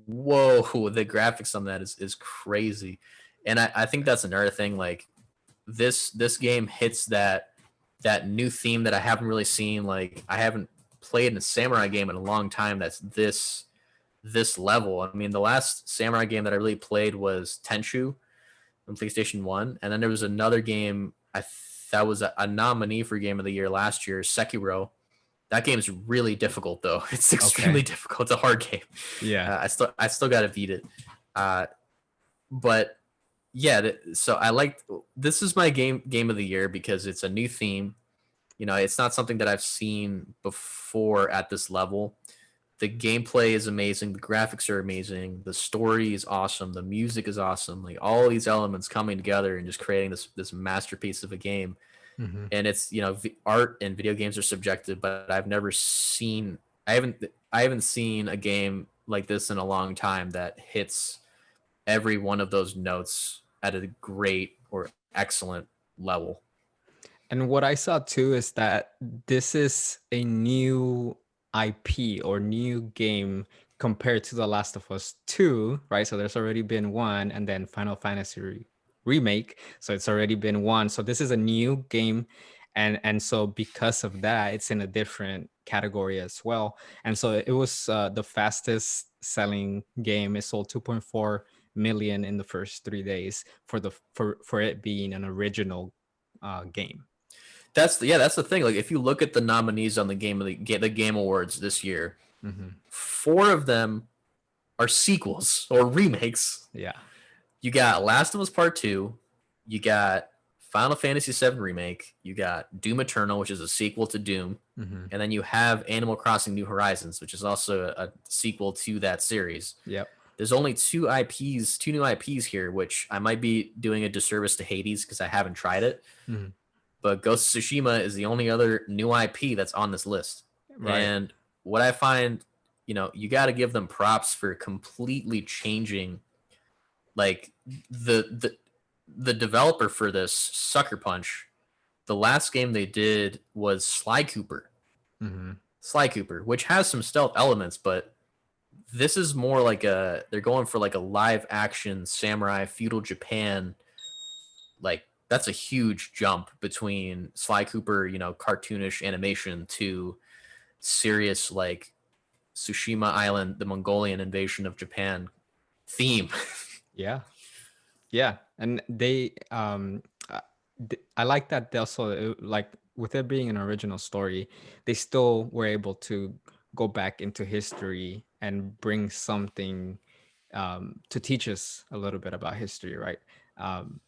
whoa, the graphics on that is crazy. And I think that's another thing. Like, this game hits that new theme that I haven't really seen. Like, I haven't played a samurai game in a long time that's this level. I mean, the last samurai game that I really played was Tenchu on PlayStation 1. And then there was another game that was a nominee for Game of the Year last year, Sekiro. That game is really difficult though. It's extremely Okay. difficult. It's a hard game. Yeah. I still got to beat it. Uh, but yeah, so I like this is my game of the year because it's a new theme. It's not something that I've seen before at this level. The gameplay is amazing, the graphics are amazing, the story is awesome, the music is awesome. Like, all these elements coming together and just creating this masterpiece of a game. Hmm. And it's, art and video games are subjective, but I haven't seen a game like this in a long time that hits every one of those notes at a great or excellent level. And what I saw too is that this is a new IP or new game compared to The Last of Us 2, right? So there's already been one, and then Final Fantasy remake. So it's already been one. So this is a new game. And so because of that, it's in a different category as well. And so it was the fastest selling game. It sold 2.4 million in the first 3 days for it being an original game. That's the thing. Like, if you look at the nominees on the Game Awards this year, Hmm. four of them are sequels or remakes. Yeah. You got Last of Us Part 2, you got Final Fantasy VII Remake, you got Doom Eternal, which is a sequel to Doom, Hmm. and then you have Animal Crossing New Horizons, which is also a sequel to that series. Yep. There's only two new IPs here, which I might be doing a disservice to Hades because I haven't tried it. Hmm. But Ghost of Tsushima is the only other new IP that's on this list. Right. And what I find, you got to give them props for completely changing, like, the developer for this, Sucker Punch. The last game they did was Hmm. Sly Cooper, which has some stealth elements, but this is more like they're going for like a live action samurai feudal Japan. Like, that's a huge jump between Sly Cooper, cartoonish animation, to serious, like, Tsushima Island, the Mongolian invasion of Japan theme. Yeah. Yeah. And I like that they also like with it being an original story, they still were able to go back into history and bring something to teach us a little bit about history, right? Um,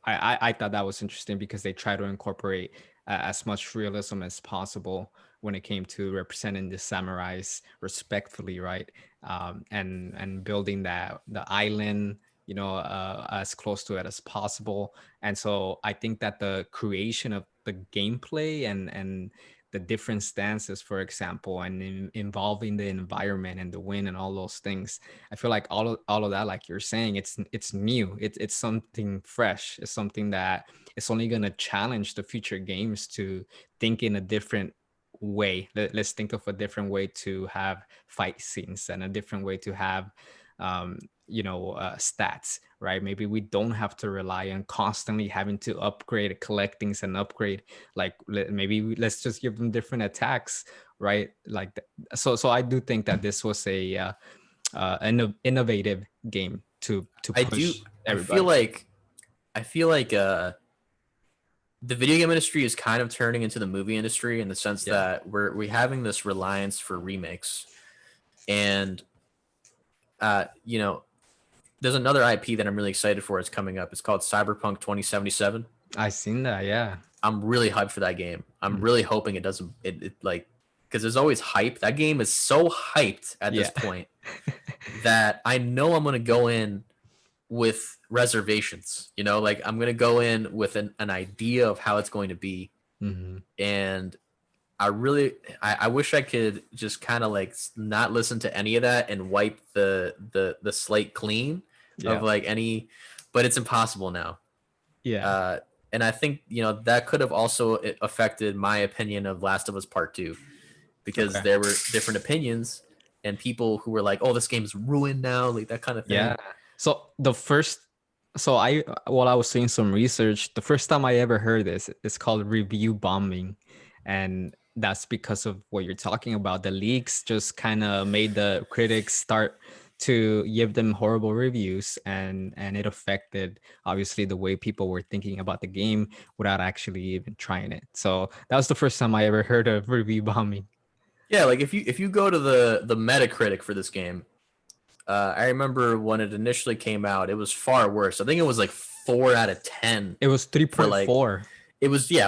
I thought that was interesting because they try to incorporate as much realism as possible when it came to representing the samurais respectfully, right? And building that the island, as close to it as possible. And so I think that the creation of the gameplay and the different stances, for example, and involving the environment and the wind and all those things, I feel like all of that, like you're saying, it's new. It's something fresh. It's something that it's only gonna challenge the future games to think in a different way. Let's think of a different way to have fight scenes and a different way to have stats, right? Maybe we don't have to rely on constantly having to upgrade, collect things and upgrade. Like let's just give them different attacks, right? Like so I do think that this was an innovative game to I do. push I feel everybody. like I feel like the video game industry is kind of turning into the movie industry in the sense Yeah, that we're having this reliance for remakes, and you know, there's another IP that I'm really excited for. It's coming up. It's called Cyberpunk 2077. I seen that. Yeah. I'm really hyped for that game. I'm Mhm. really hoping it doesn't it like because there's always hype. That game is so hyped at this Yeah. point that I know I'm gonna go in with reservations. You know, like I'm gonna go in with an idea of how it's going to be, Hmm. and I wish I could just kind of like not listen to any of that and wipe the slate clean of Yeah. like any, but it's impossible now. Yeah. Uh, and I think that could have also affected my opinion of Last of Us Part Two because Okay. there were different opinions and people who were like, "Oh, this game's ruined now," like that kind of Yeah. thing. So the first, so I while I was doing some research, the first time I ever heard this, it's called review bombing, and that's because of what you're talking about. The leaks just kind of made the critics start to give them horrible reviews, and it affected obviously the way people were thinking about the game without actually even trying it. So that was the first time I ever heard of review bombing. Yeah, like if you go to the Metacritic for this game, I remember when it initially came out, it was far worse. I think it was like 4 out of 10 It was for like 3.4. it was yeah,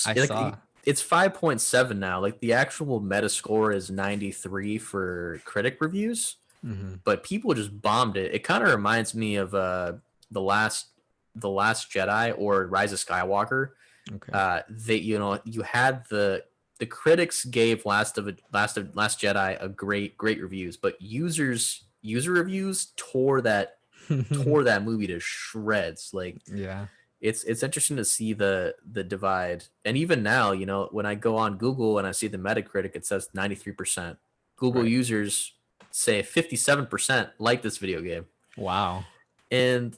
I like saw. it's 5.7 now. Like the actual meta score is 93 for critic reviews, Hmm. but people just bombed it. It kind of reminds me of the last the last Jedi or Rise of Skywalker. Okay. They you had the critics gave Last Jedi a great reviews, but user reviews tore that movie to shreds. Like Yeah. it's interesting to see the divide. And even now, when I go on Google and I see the Metacritic, it says 93%. Google Right. users say 57% like this video game. Wow. And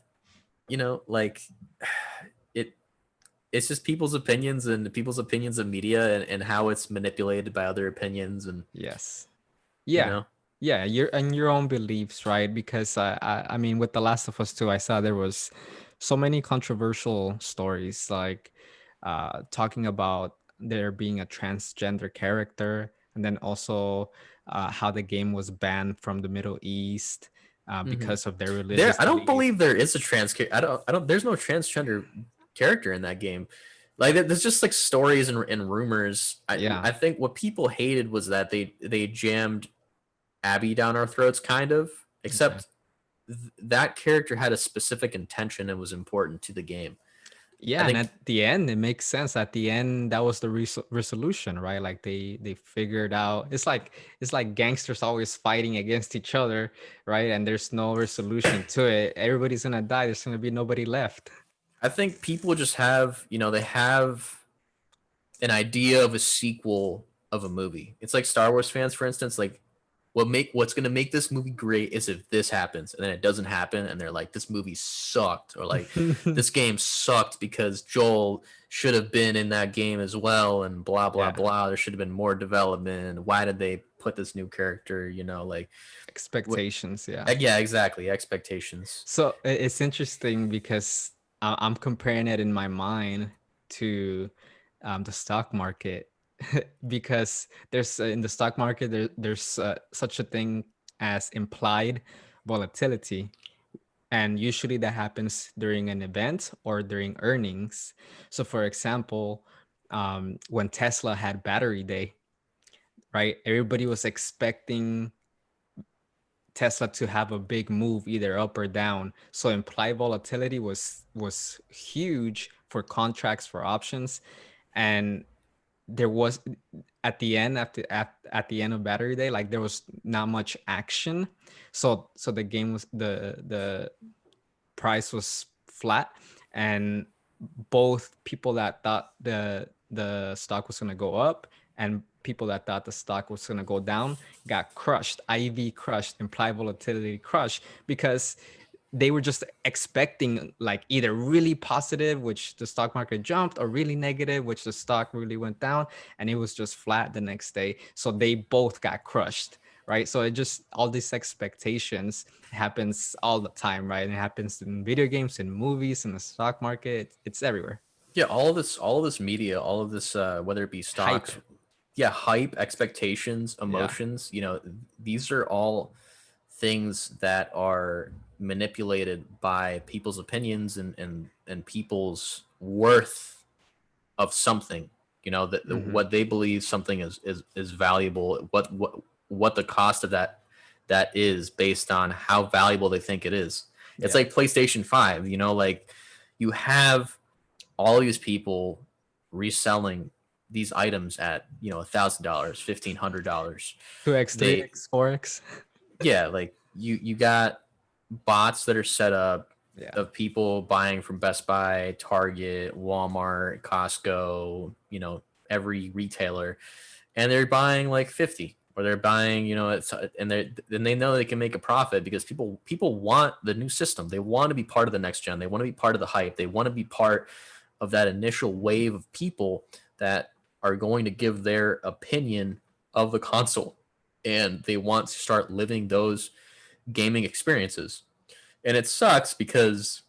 like it it's just people's opinions and people's opinions of media and how it's manipulated by other opinions and Yes. you Yeah. know Yeah, your own beliefs, right? Because I mean with The Last of Us 2, I saw there was so many controversial stories like talking about there being a transgender character, and then also how the game was banned from the Middle East mhm. because of their There religious I don't belief. believe there is a I don't there's no transgender character in that game. Like there's just like stories and rumors. I Yeah. I think what people hated was that they jammed Abby down our throats, kind of, Okay. except that character had a specific intention and was important to the game. I Yeah, and think at the end, it makes sense. At the end, that was the resolution, right? Like they figured out. It's like gangsters always fighting against each other, right? And there's no resolution to it. Everybody's gonna die. There's gonna be nobody left. I think people just have, they have an idea of a sequel of a movie. It's like Star Wars fans, for instance, like what's gonna make this movie great is if this happens, and then it doesn't happen, and they're like, this movie sucked, or like this game sucked because Joel should have been in that game as well, and blah blah Yeah, blah. There should have been more development. Why did they put this new character? Like what? expectations. Yeah. Yeah, exactly. Expectations. So it's interesting because I'm comparing it in my mind to the stock market because there's in the stock market there's such a thing as implied volatility, And usually that happens during an event or during earnings. So, for example, when Tesla had Battery Day, right? Everybody was expecting Tesla to have a big move either up or down. So implied volatility was huge for contracts for options, and there was at the end at the end of Battery Day, like there was not much action. So the game was the price was flat, and both people that thought the stock was going to go up and people that thought the stock was going to go down got crushed. IV crushed, implied volatility crushed, because they were just expecting like either really positive, which the stock market jumped, or really negative, which the stock really went down, and it was just flat the next day. So they both got crushed, right? So it just, all these expectations happens all the time, right? And it happens in video games, in movies, in the stock market. It's everywhere. Yeah, all of this media, all of this, whether it be Hype. stocks, yeah, hype, expectations, Yeah. emotions, these are all things that are manipulated by people's opinions and people's worth of something. That Mm-hmm. what they believe something is valuable, what the cost of that is based on how valuable they think it is. It's Yeah. like PlayStation 5, like you have all these people reselling these items at $1,000, $1,500. 2x, They 3x, 4x. Yeah, like you got bots that are set up Yeah. of people buying from Best Buy, Target, Walmart, Costco, every retailer, and they're buying like 50, or they're buying, and they know they can make a profit because people want the new system. They want to be part of the next gen. They want to be part of the hype. They want to be part of that initial wave of people that are going to give their opinion of the console, and they want to start living those gaming experiences. And it sucks because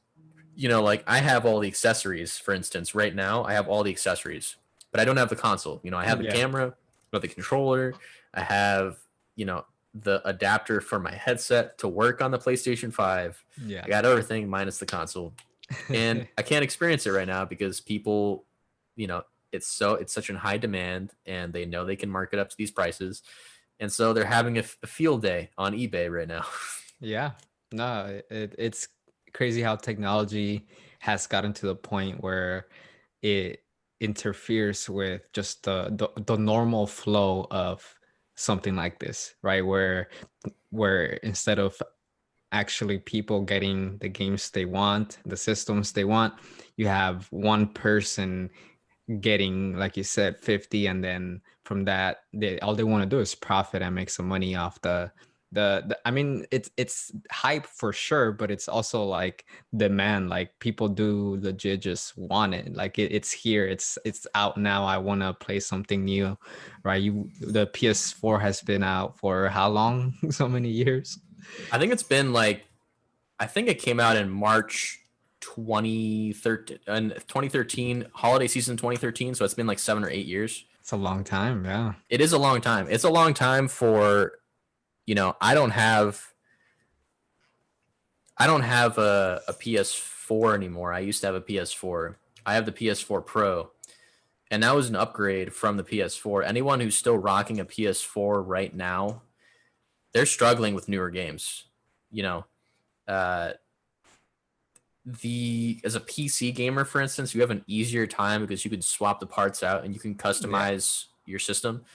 like I have all the accessories. For instance, right now I have all the accessories, but I don't have the console. I have the Yeah. camera, I have the controller, I have the adapter for my headset to work on the PlayStation 5. Yeah. I got everything minus the console, and I can't experience it right now because people, you know, it's such in high demand, and they know they can mark it up to these prices, and so they're having a field day on eBay right now. Yeah. No, it's crazy how technology has gotten to the point where it interferes with just the normal flow of something like this, right? Where instead of actually people getting the games they want, the systems they want, you have one person getting, like you said, 50, and then from that they all they want to do is profit and make some money off the I mean, it's hype for sure, but it's also like demand. Like people do legit just want it. Like it's here, it's out now. I want to play something new, right? The PS4 has been out for how long? So many years. I think it's been like, I think it came out in March 2013, and 2013 holiday season 2013. So it's been like 7 or 8 years. It's a long time. Yeah. It is a long time. It's a long time for, I don't have a PS4 anymore. I used to have a PS4. I have the PS4 Pro, and that was an upgrade from the PS4. Anyone who's still rocking a PS4 right now, they're struggling with newer games. You know, uh, as a PC gamer, for instance, you have an easier time because you can swap the parts out and you can Yeah. customize your system.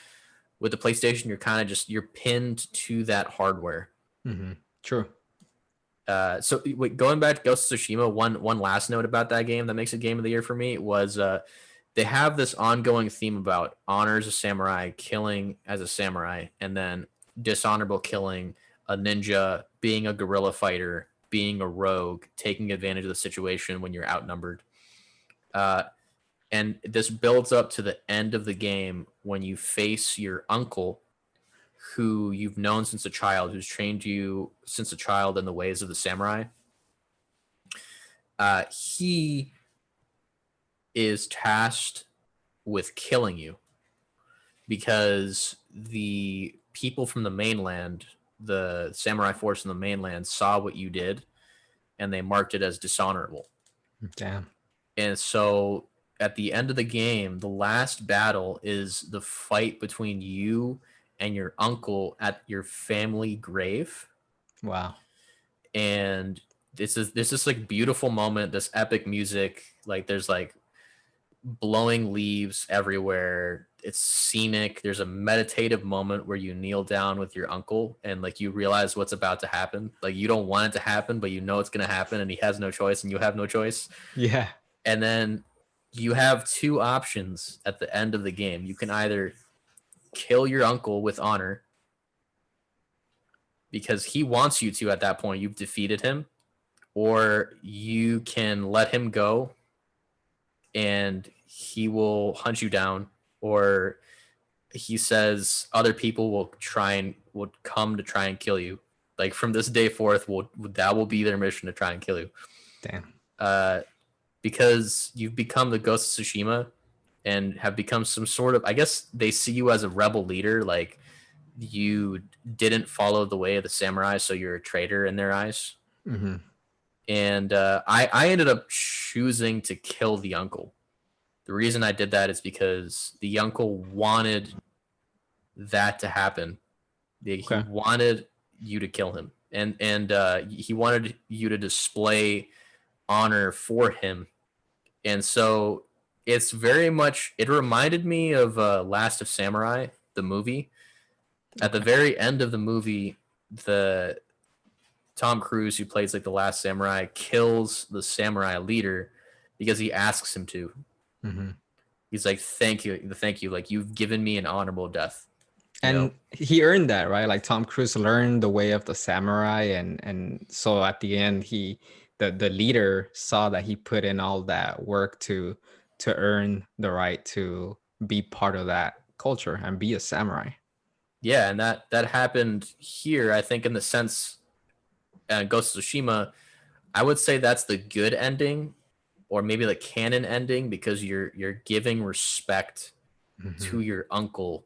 With the PlayStation, you're pinned to that hardware. Hmm. True. So wait, going back to Ghost of Tsushima, one last note about that game that makes it game of the year for me was, they have this ongoing theme about honor as a samurai, killing as a samurai, and then dishonorable killing, a ninja, being a guerrilla fighter, being a rogue, taking advantage of the situation when you're outnumbered. Uh, and this builds up to the end of the game when you face your uncle, who you've known since a child, who's trained you since a child in the ways of the samurai. He is tasked with killing you because the people from the mainland, the samurai force in the mainland, saw what you did, and they marked it as dishonorable. Damn. And so at the end of the game, the last battle is the fight between you and your uncle at your family grave. Wow. And this like beautiful moment, this epic music, like there's like blowing leaves everywhere. It's scenic. There's a meditative moment where you kneel down with your uncle and like you realize what's about to happen. Like you don't want it to happen, but you know it's going to happen and he has no choice and you have no choice. Yeah. And then you have two options at the end of the game. You can either kill your uncle with honor because he wants you to at that point. You've defeated him, or you can let him go and he will hunt you down, or he says other people will come to try and kill you. Like from this day forth, that will be their mission to try and kill you. Damn. Uh, because you've become the Ghost of Tsushima and have become some sort of, I guess they see you as a rebel leader. Like you didn't follow the way of the samurai, so you're a traitor in their eyes. Mm-hmm. And I ended up choosing to kill the uncle. The reason I did that is because the uncle wanted that to happen. He Okay. wanted you to kill him, and he wanted you to display honor for him. And so it's very much, it reminded me of Last of Samurai, the movie. At the Okay. very end of the movie, the Tom Cruise, who plays like the last samurai, kills the samurai leader because he asks him to. Mm-hmm. He's like, thank you, like you've given me an honorable death, you know. And he earned that, right? Like Tom Cruise learned the way of the samurai, and so at the end, the leader saw that he put in all that work to earn the right to be part of that culture and be a samurai. Yeah, and that happened here, I think, in the sense, Ghost of Tsushima, I would say that's the good ending, or maybe the canon ending, because you're giving respect Mm-hmm. to your uncle,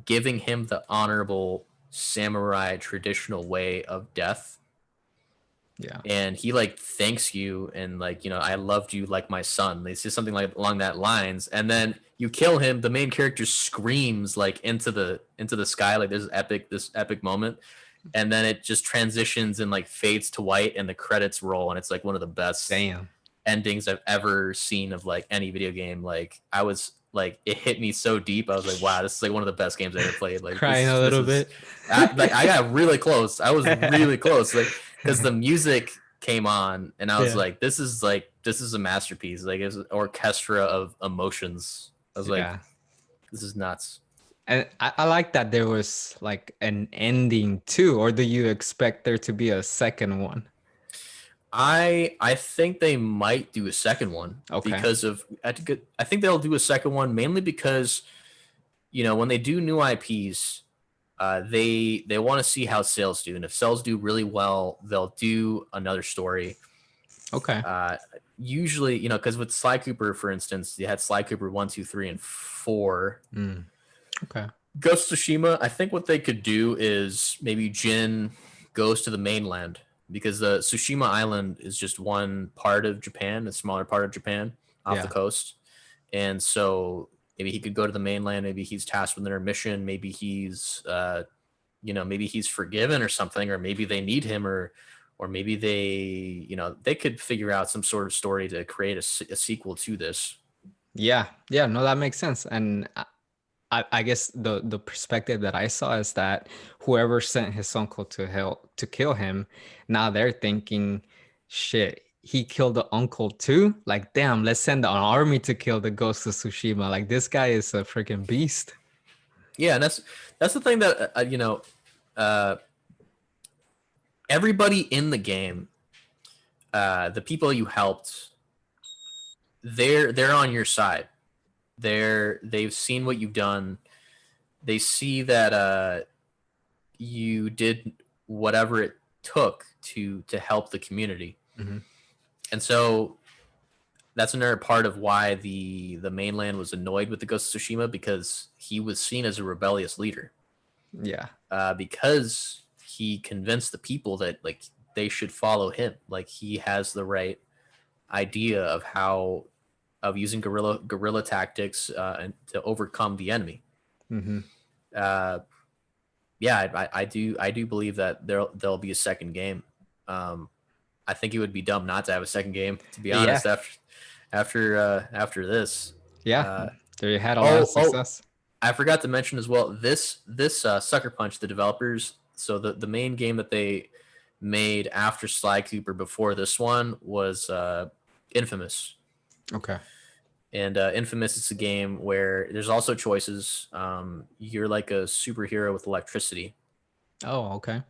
giving him the honorable samurai traditional way of death. Yeah. And he like thanks you and like, you know, I loved you like my son. They say something like along that lines, and then you kill him. The main character screams like into the sky, like this epic moment, and then it just transitions and like fades to white, and the credits roll, and it's like one of the best Damn. endings I've ever seen of like any video game. Like I was like, it hit me so deep. I was like, wow, this is like one of the best games I ever played. Like Crying a this little is bit. like I got really close. I was really close. Like because the music came on and I was Yeah. like, this is a masterpiece. Like it's an orchestra of emotions. I was like, Yeah. this is nuts. And I like that there was like an ending too, or do you expect there to be a second one? I think they might do a second one Okay. because of I think they'll do a second one mainly because, you know, when they do new IPs, they want to see how sales do, and if sales do really well, they'll do another story. Okay. Uh, Usually, you know, because with Sly Cooper, for instance, you had Sly Cooper 1, 2, 3, and 4. Mm. Okay. Ghost of Tsushima, I think what they could do is maybe Jin goes to the mainland, because the Tsushima Island is just one part of Japan, a smaller part of Japan off the Yeah. coast. And so maybe he could go to the mainland. Maybe he's tasked with their mission. Maybe he's, you know, maybe he's forgiven or something, or maybe they need him, or maybe they, you know, they could figure out some sort of story to create a sequel to this. Yeah. Yeah. No, that makes sense. And I guess the perspective that I saw is that whoever sent his uncle to help to kill him, now they're thinking, shit, he killed the uncle too? Like, damn, let's send an army to kill the ghost of Tsushima. Like, this guy is a freaking beast. Yeah, and that's the thing that you know, uh, everybody in the game, the people you helped, they're on your side. They've seen what you've done. They see that you did whatever it took to help the community, Mm-hmm. and so that's another part of why the mainland was annoyed with the Ghost of Tsushima, because he was seen as a rebellious leader, Yeah. because he convinced the people that like they should follow him. Like he has the right idea of how of using guerrilla tactics and to overcome the enemy. Mm-hmm. Uh, yeah, I do believe that there'll be a second game. Um, I think it would be dumb not to have a second game, to be Yeah. honest. After this, Yeah. uh, They had a lot of oh, success. I forgot to mention as well. This Sucker Punch, the developers. So the main game that they made after Sly Cooper before this one was Infamous. Okay. And Infamous is a game where there's also choices. You're like a superhero with electricity, Oh, okay.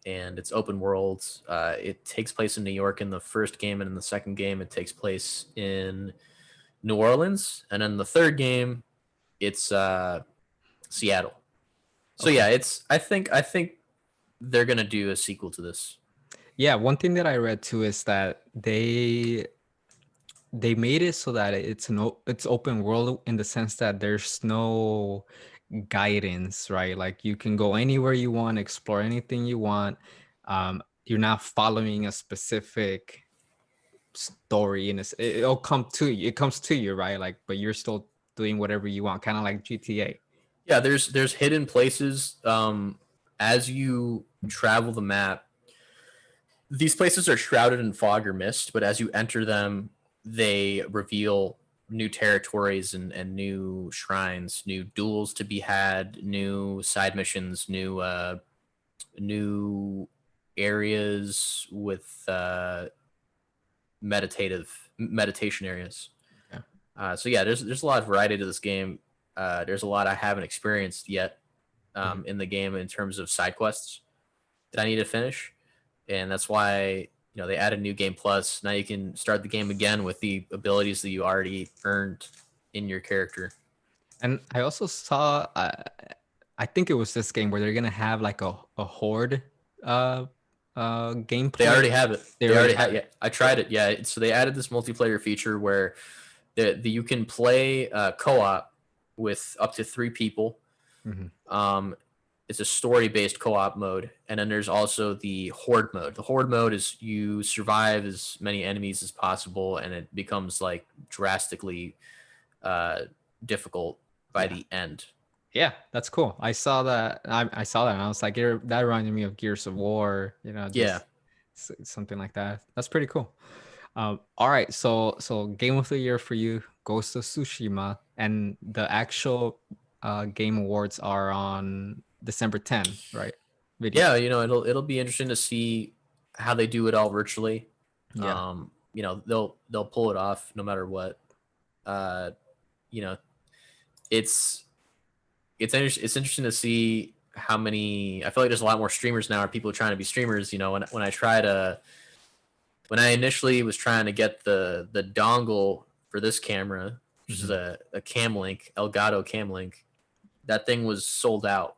and it's open world. It takes place in New York in the first game, and in the second game, it takes place in New Orleans, and in the third game, it's Seattle. So Okay. yeah, it's I think they're gonna do a sequel to this. Yeah, one thing that I read too is that they made it so that it's open world in the sense that there's no guidance, right? Like you can go anywhere you want, explore anything you want. You're not following a specific story, and it'll come to you. It comes to you, right? Like, but you're still doing whatever you want, kind of like GTA. Yeah, there's hidden places. As you travel the map, these places are shrouded in fog or mist, but as you enter them, they reveal new territories and new shrines, new duels to be had, new side missions, new areas with meditation areas. Yeah. So yeah, there's a lot of variety to this game. There's a lot I haven't experienced yet Mhm. in the game in terms of side quests that I need to finish, and that's why they added New Game Plus. Now you can start the game again with the abilities that you already earned in your character. And I also saw, I think it was this game where they're gonna have like a horde uh They gameplay. already have it. They They already already have had. it. Yeah, I tried it. Yeah, so they added this multiplayer feature where you can play co-op with up to 3 people. Mhm. Um, it's a story-based co-op mode, and then there's also the horde mode. The horde mode is you survive as many enemies as possible, and it becomes like drastically uh, difficult by Yeah. the end. Yeah, that's cool. I saw that. I saw that, and I was like, that reminded me of Gears of War. Yeah, Just something like that. That's pretty cool. All right, so game of the year for you, Ghost of Tsushima, and the actual game awards are on December 10, right? Video. yeah. It'll be interesting to see how they do it all virtually. Yeah. They'll pull it off no matter what. Uh, you know, it's it's interesting to see how many. I feel like there's a lot more streamers now. Are people trying to be streamers? When I initially was trying to get the dongle for this camera, which is Hmm. a Cam Link Elgato Cam Link, that thing was sold out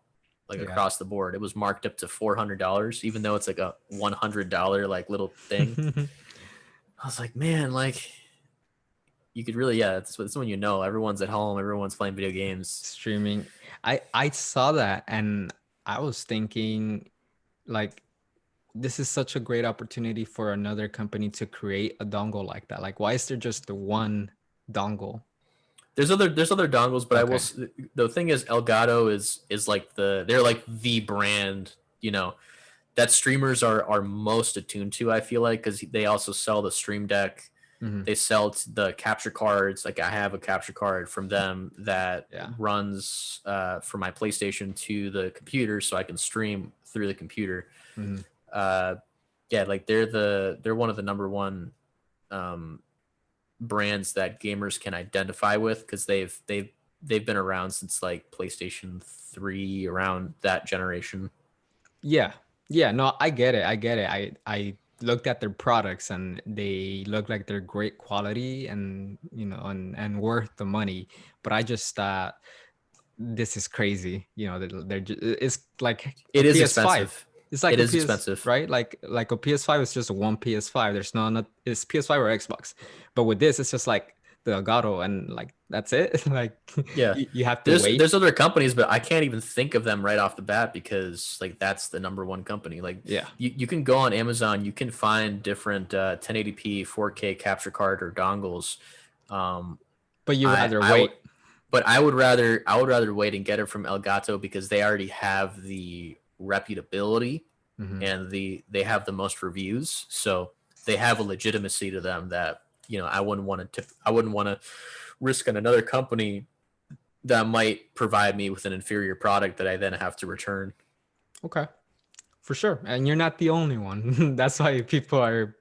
like Yeah. across the board. It was marked up to $400, even though it's like a $100 like little thing. I was like, man, like you could really, yeah. It's when everyone's at home, everyone's playing video games. Streaming. I saw that, and I was thinking, like, this is such a great opportunity for another company to create a dongle like that. Like, why is there just the one dongle? There's other dongles, but I will. Okay. The thing is, Elgato is like they're like the brand, that streamers are most attuned to. I feel like because they also sell the Stream Deck, Hmm. they sell the capture cards. Like I have a capture card from them that Yeah. runs from my PlayStation to the computer, so I can stream through the computer. Hmm. Uh, yeah, like they're one of the number one um, brands that gamers can identify with because they've been around since like PlayStation 3, around that generation. Yeah. Yeah. No, I get it. I get it. I looked at their products, and they look like they're great quality, and and worth the money. But I just thought, this is crazy. It's like a It is PS5. expensive. It's like It a is PS, expensive. right? Like a PS5 is just one PS5. There's not it's PS5 or Xbox. But with this, it's just like the Elgato, and like that's it. Like Yeah. you have to There's wait. other companies, but I can't even think of them right off the bat because like that's the number one company. Like Yeah, you can go on Amazon, you can find different 1080p 4K capture card or dongles. Um, but you I rather I would wait. but I would rather wait and get it from Elgato because they already have the reputability Hmm. and they have the most reviews, so they have a legitimacy to them that I wouldn't want to risk on another company that might provide me with an inferior product that I then have to return. Okay, for sure. And you're not the only one. That's why people are,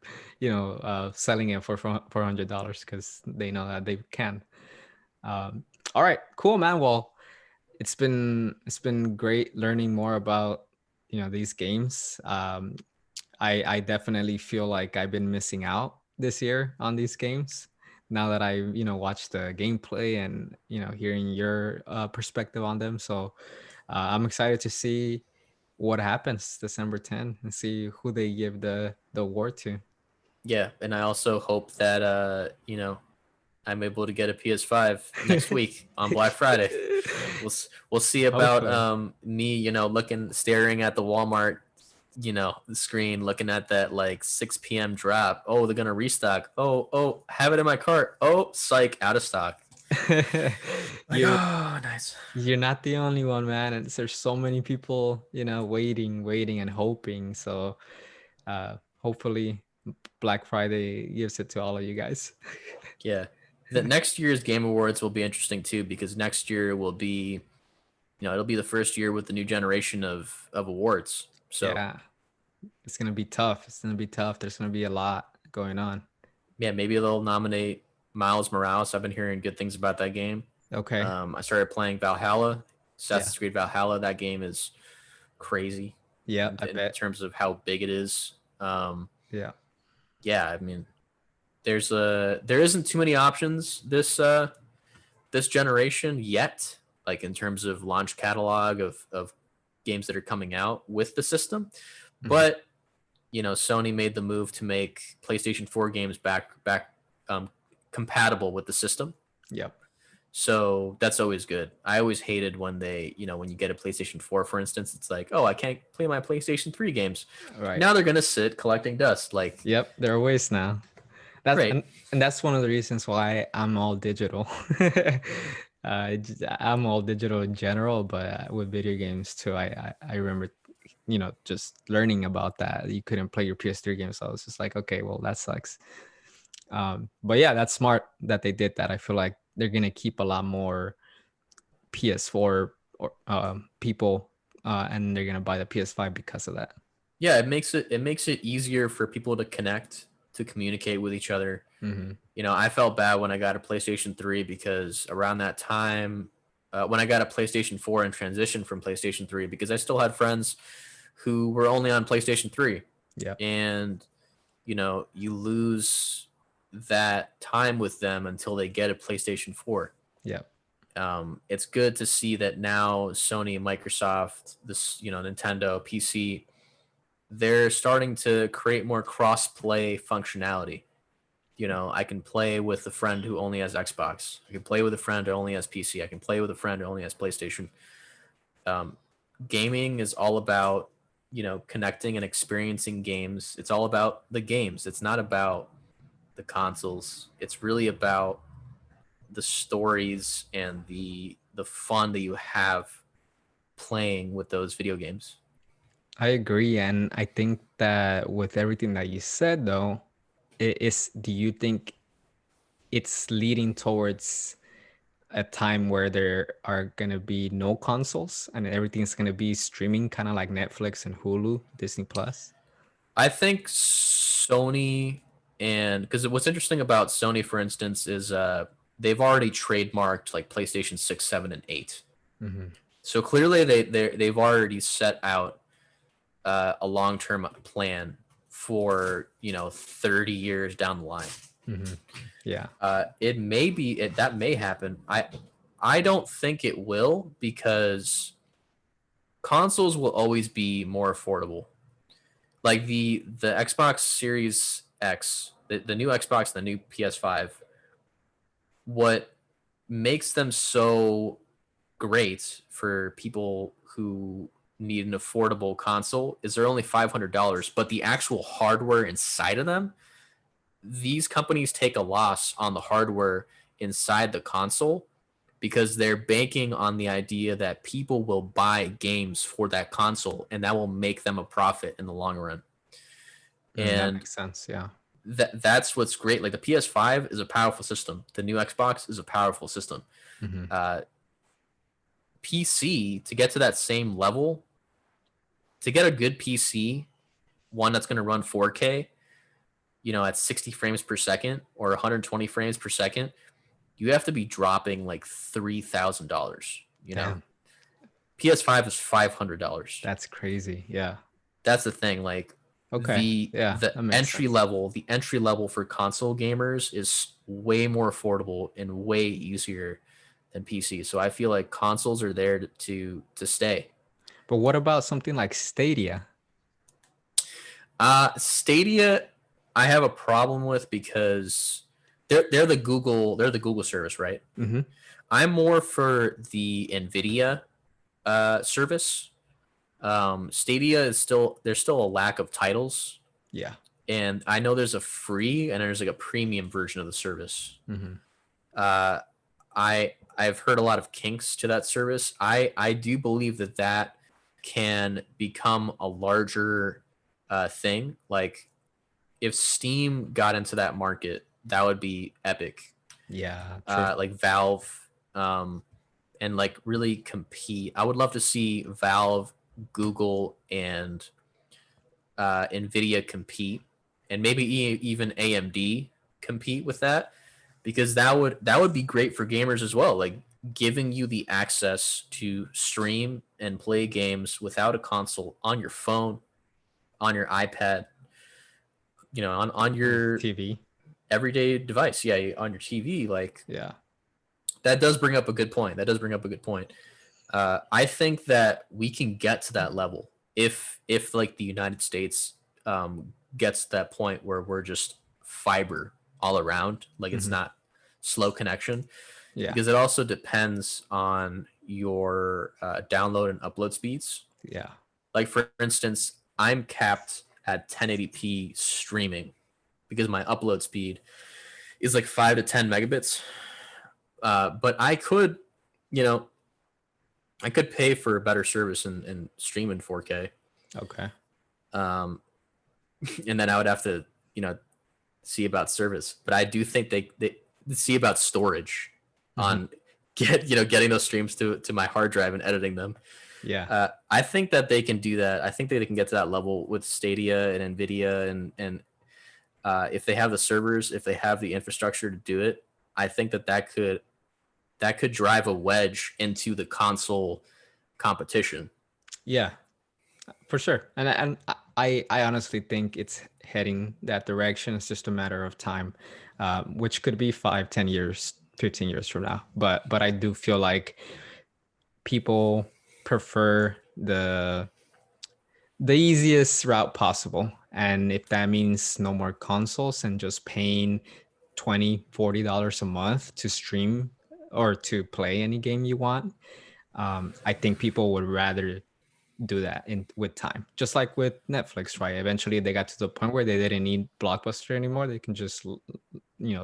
selling it for $400 because they know that they can. Um, all right, cool, man. Well, it's been great learning more about these games. I definitely feel like I've been missing out this year on these games. Now that I watched the gameplay and hearing your perspective on them, so I'm excited to see what happens December 10 and see who they give the award to. Yeah, and I also hope that I'm able to get a PS5 next week on Black Friday. We'll see about Hopefully. me, looking staring at the Walmart, the screen, looking at that like 6 p.m. drop. Oh, they're gonna restock. Oh, have it in my cart. Oh, psych, out of stock. Like, you're oh, nice. you're not the only one, man. And there's so many people, waiting and hoping. So hopefully Black Friday gives it to all of you guys. Yeah. The next year's Game Awards will be interesting too because next year will be, it'll be the first year with the new generation of awards. So Yeah, it's gonna be tough. It's gonna be tough. There's gonna be a lot going on. yeah, maybe they'll nominate Miles Morales. I've been hearing good things about that game. Okay. I started playing Valhalla, Yeah. Assassin's Creed Valhalla. That game is crazy Yeah, I in bet. terms of how big it is. Yeah. Yeah, I mean, there isn't too many options this generation yet, like in terms of launch catalog of games that are coming out with the system. Mhm. But Sony made the move to make PlayStation 4 games back um, compatible with the system. Yep. So that's always good. I always hated when when you get a PlayStation 4, for instance, it's like, oh, I can't play my PlayStation 3 games. Right. Now they're gonna sit collecting dust. Like, Yep. There are ways now. That's great. and that's one of the reasons why I'm all digital. I'm all digital in general, but with video games too. I remember, just learning about that. You couldn't play your PS3 games. So I was just like, okay, well, that sucks. But yeah, that's smart that they did that. I feel like they're gonna keep a lot more PS4 or people, and they're gonna buy the PS5 because of that. Yeah, it makes it easier for people to connect, to communicate with each other. Hmm. I felt bad when I got a PlayStation 3 because around that time, when I got a PlayStation 4 and transitioned from PlayStation 3, because I still had friends who were only on PlayStation 3. Yep. And, you lose that time with them until they get a PlayStation 4. Yep. It's good to see that now Sony, Microsoft, Nintendo, PC, they're starting to create more cross-play functionality. I can play with a friend who only has Xbox. I can play with a friend who only has PC. I can play with a friend who only has PlayStation. Um, Gaming is all about, connecting and experiencing games. It's all about the games. It's not about the consoles. It's really about the stories and the fun that you have playing with those video games. I agree, and I think that with everything that you said, though, it is. Do you think it's leading towards a time where there are gonna be no consoles and everything's gonna be streaming, kind of like Netflix and Hulu, Disney Plus? I think Sony and because what's interesting about Sony, for instance, is they've already trademarked like PlayStation 6, 7, and 8. Hmm. So clearly they've already set out a long term plan for 30 years down the line. Hmm. Yeah. It may be that may happen. I don't think it will because consoles will always be more affordable. Like the Xbox Series X, the new Xbox, the new PS5, what makes them so great for people who need an affordable console is they're only $500, but the actual hardware inside of them, these companies take a loss on the hardware inside the console because they're banking on the idea that people will buy games for that console and that will make them a profit in the long run. That And makes sense. Yeah. that's what's great. Like the PS5 is a powerful system. The new Xbox is a powerful system. Hmm. Uh, PC to get to that same level, to get a good PC, one that's going to run 4K, at 60 frames per second or 120 frames per second, you have to be dropping like $3,000. Damn. PS5 is $500. That's crazy. Yeah. That's the thing. Like Okay. the Yeah. the That makes entry sense. level, the entry level for console gamers is way more affordable and way easier than PC. So I feel like consoles are there to stay. But what about something like Stadia? Stadia, I have a problem with because they're the Google service, right? Hmm. I'm more for the Nvidia service. Stadia is still there's still a lack of titles, Yeah. and I know there's a free and there's like a premium version of the service. Hmm. Uh, I've heard a lot of kinks to that service. I do believe that that can become a larger thing. Like if Steam got into that market, that would be epic. Yeah. True. Like Valve, and like really compete. I would love to see Valve, Google, and Nvidia compete, and maybe even AMD compete with that, because that would be great for gamers as well. Like giving you the access to stream and play games without a console on your phone, on your iPad, on On your your TV. everyday device. Yeah, on your TV. Like Yeah. that does bring up a good point. That does bring up a good point. I think that we can get to that level if like the United States gets to that point where we're just fiber all around, like it's Hmm. not slow connection, Yeah. because it also depends on your download and upload speeds. Yeah. Like for instance, I'm capped at 1080p streaming because my upload speed is like 5 to 10 megabits. But you know, I could pay for a better service and stream in 4K. Okay. Um, and then I would have to, see about service. But I do think they see about storage Hmm. on getting those streams to my hard drive and editing them. Yeah. I think that they can do that. I think that they can get to that level with Stadia and Nvidia, and if they have the servers, if they have the infrastructure to do it, I think that could drive a wedge into the console competition. Yeah. For sure. And I honestly think it's heading that direction. It's just a matter of time, which could be 5, 10 years, 15 years from now. But I do feel like people prefer the easiest route possible. And if that means no more consoles and just paying $20, $40 a month to stream or to play any game you want, I think people would rather do that in with time, just like with Netflix, right? Eventually they got to the point where they didn't need Blockbuster anymore. They can just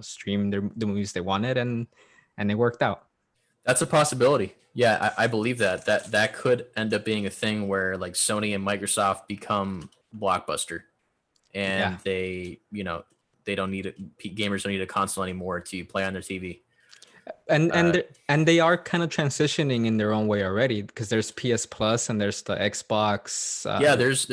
stream the movies they wanted, and it worked out. That's a possibility. Yeah, I believe that could end up being a thing where like Sony and Microsoft become Blockbuster, Yeah. and they don't need it. Gamers don't need a console anymore to play on their TV. and Uh, and they are kind of transitioning in their own way already, because there's PS Plus and there's the Xbox yeah, there's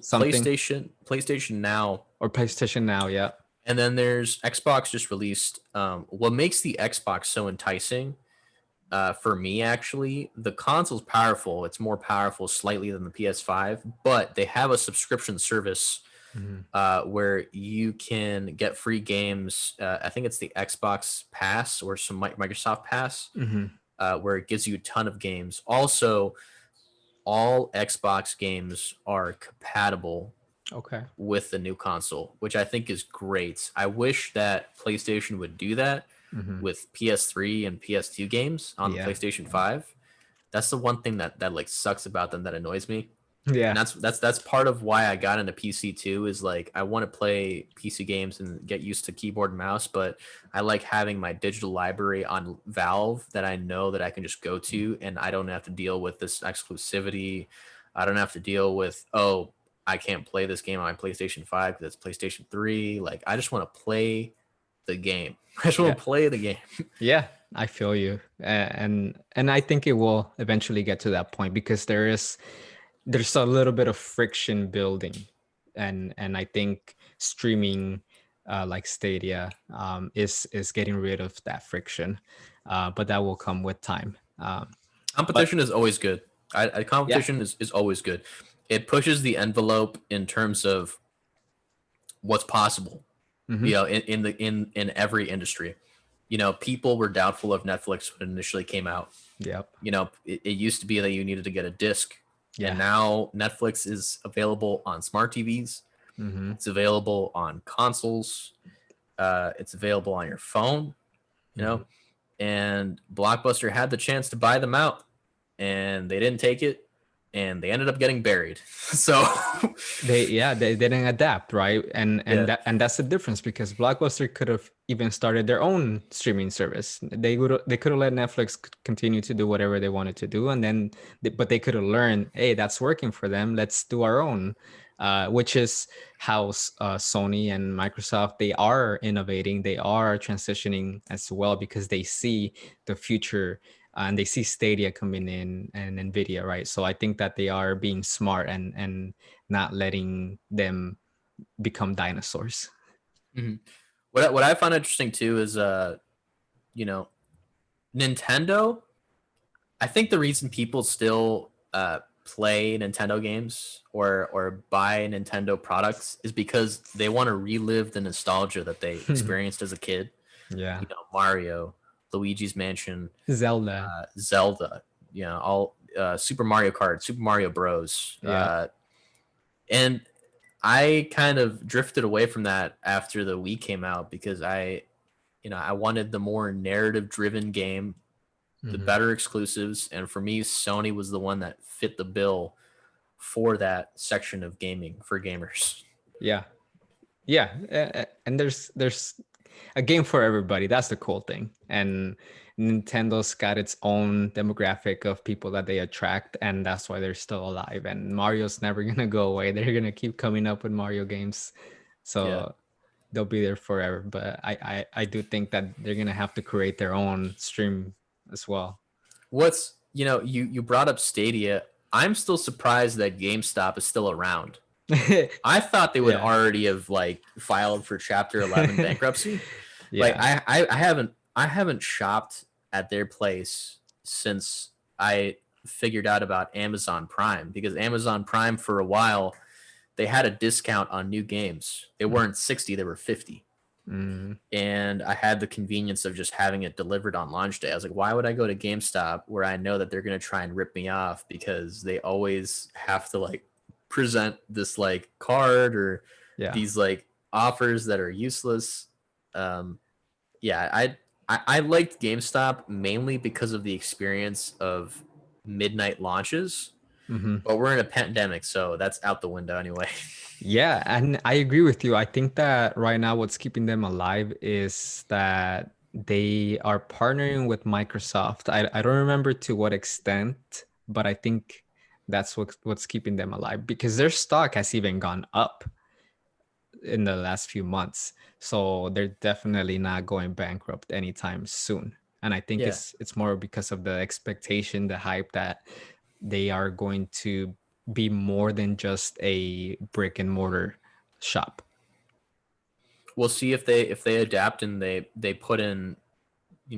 something, PlayStation Now, or PlayStation Now. Yeah. and then there's Xbox just released. What makes the Xbox so enticing, for me, actually, the console's powerful. It's more powerful slightly than the PS5, but they have a subscription service Hmm. where you can get free games. I think it's the Xbox Pass or some Microsoft Pass, Hmm. where it gives you a ton of games. Also, all Xbox games are compatible Okay. with the new console, which I think is great. I wish that PlayStation would do that. Hmm. with PS3 and PS2 games on the Yeah. PlayStation 5. That's the one thing that like sucks about them, that annoys me. And Yeah. that's part of why I got into PC too, is like I want to play PC games and get used to keyboard and mouse, but I like having my digital library on Valve that I know that I can just go to, and I don't have to deal with this exclusivity. I don't have to deal with, oh, I can't play this game on my PlayStation 5 because it's PlayStation 3. Like I just want to play the game. I just Yeah. want to play the game. Yeah, I feel you. And I think it will eventually get to that point because there's a little bit of friction building, and I think streaming like Stadia is getting rid of that friction, but that will come with time. But Competition is always good. yeah. Competition is always good. It pushes the envelope in terms of what's possible. Hmm. In every industry. People were doubtful of Netflix when it initially came out. Yep. It used to be that you needed to get a disc, and Yeah. now Netflix is available on smart TVs. Hmm. It's available on consoles. It's available on your phone. You know, Hmm. and Blockbuster had the chance to buy them out, and they didn't take it, and they ended up getting buried. So, They didn't adapt, right? yeah, And that's the difference because Blockbuster could have even started their own streaming service. They could have let Netflix continue to do whatever they wanted to do, and then but they could have learned, hey, that's working for them. Let's do our own. Which is how Sony and Microsoft, they are innovating, they are transitioning as well because they see the future, and they see Stadia coming in and Nvidia, right? So I think that they are being smart and not letting them become dinosaurs. mhm. What I find interesting too is you know Nintendo. I think the reason people still play Nintendo games or buy Nintendo products is because they want to relive the nostalgia that they experienced as a kid. Yeah. Mario, Luigi's Mansion, Zelda. Zelda. All Super Mario Kart, Super Mario Bros. Yeah. And I kind of drifted away from that after the Wii came out because I wanted the more narrative driven game, the Hmm. better exclusives, and for me, Sony was the one that fit the bill for that section of gaming for gamers. Yeah. Yeah. And there's a game for everybody. That's the cool thing. And Nintendo's got its own demographic of people that they attract, and that's why they're still alive. And Mario's never gonna go away. They're gonna keep coming up with Mario games. Yeah. So they'll be there forever. But I do think that they're gonna have to create their own stream as well. What's you brought up Stadia. I'm still surprised that GameStop is still around. I thought they would Yeah. already have like filed for Chapter 11 bankruptcy. Like Yeah. I haven't shopped at their place since I figured out about Amazon Prime, because Amazon Prime for a while they had a discount on new games. They weren't 60, they were 50. Mm, And I had the convenience of just having it delivered on launch day. I was like, why would I go to GameStop where I know that they're going to try and rip me off, because they always have to like present this like card or yeah. these like offers that are useless. Um, yeah, I liked GameStop mainly because of the experience of midnight launches, Hmm. but we're in a pandemic, so that's out the window anyway. Yeah, and I agree with you. I think that right now what's keeping them alive is that they are partnering with Microsoft. I don't remember to what extent, but I think that's what's keeping them alive because their stock has even gone up in the last few months. So they're definitely not going bankrupt anytime soon. And I think Yeah. it's more because of the expectation, the hype that they are going to be more than just a brick and mortar shop. We'll see if they adapt and they put in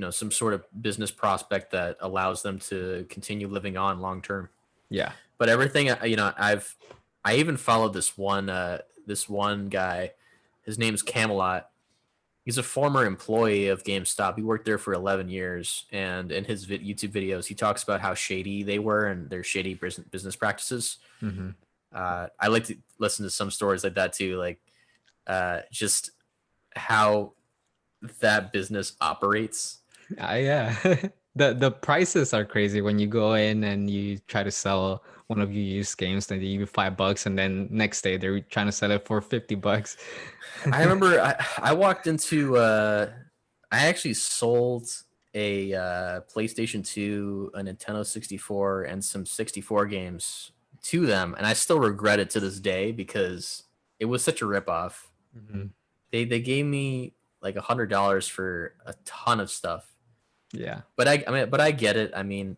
some sort of business prospect that allows them to continue living on long term. Yeah. But everything I even followed this one guy. His name's Camelot. He's a former employee of GameStop. He worked there for 11 years, and in his YouTube videos, he talks about how shady they were and their shady business practices. Hmm. I like to listen to some stories like that too, like just how that business operates. Yeah. The prices are crazy when you go in and you try to sell one of your used games, then they give you $5, and then next day they're trying to sell it for $50. I remember I walked into I actually sold a PlayStation 2, a Nintendo 64, and some 64 games to them, and I still regret it to this day because it was such a ripoff. Mhm. They gave me like $100 for a ton of stuff, Yeah. but I get it. I mean,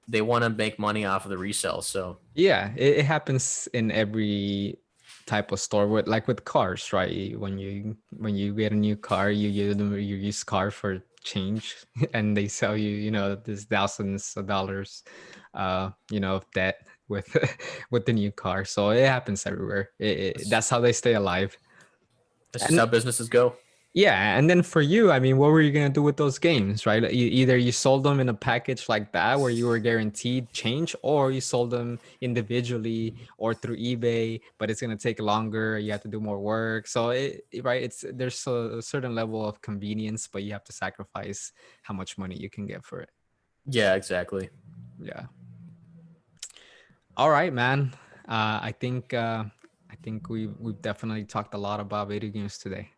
they want to make money off of the resale, so Yeah, it happens in every type of store with like with cars, right? When you get a new car, you give them your used car for change and they sell you, this thousands of dollars of debt with with the new car. So it happens everywhere. that's That's how they stay alive. that's just And how businesses go. yeah, and then for you, I mean, what were you gonna do with those games, right? Either you sold them in a package like that where you were guaranteed change, or you sold them individually or through eBay, but it's gonna take longer. You have to do more work. So right, there's a certain level of convenience, but you have to sacrifice how much money you can get for it. Yeah, exactly. Yeah. All right, man. I think we've definitely talked a lot about video games today.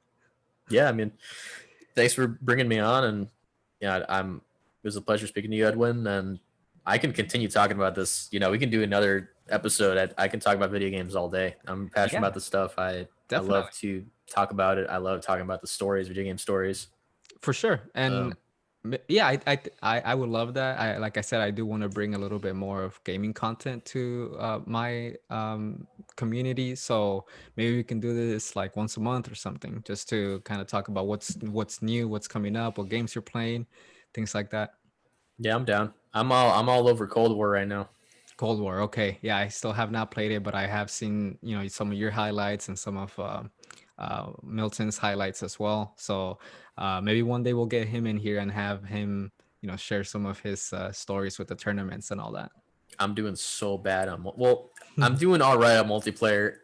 Yeah, I mean, thanks for bringing me on, and yeah, I'm. It was a pleasure speaking to you, Edwin, and I can continue talking about this. We can do another episode. I can talk about video games all day. I'm passionate Yeah, about this stuff. I love definitely. to talk about it. I love talking about the stories, video game stories. For sure. And Um, yeah, I would love that. Like I said, I do want to bring a little bit more of gaming content to my community. So maybe we can do this like once a month or something, just to kind of talk about what's new, what's coming up, what games you're playing, things like that. yeah, I'm down. I'm all over Cold War right now. Cold War. Okay. Yeah, I still have not played it, but I have seen, some of your highlights and some of Milton's highlights as well. So maybe one day we'll get him in here and have him, share some of his stories with the tournaments and all that. I'm doing so bad on well, I'm doing all right on multiplayer.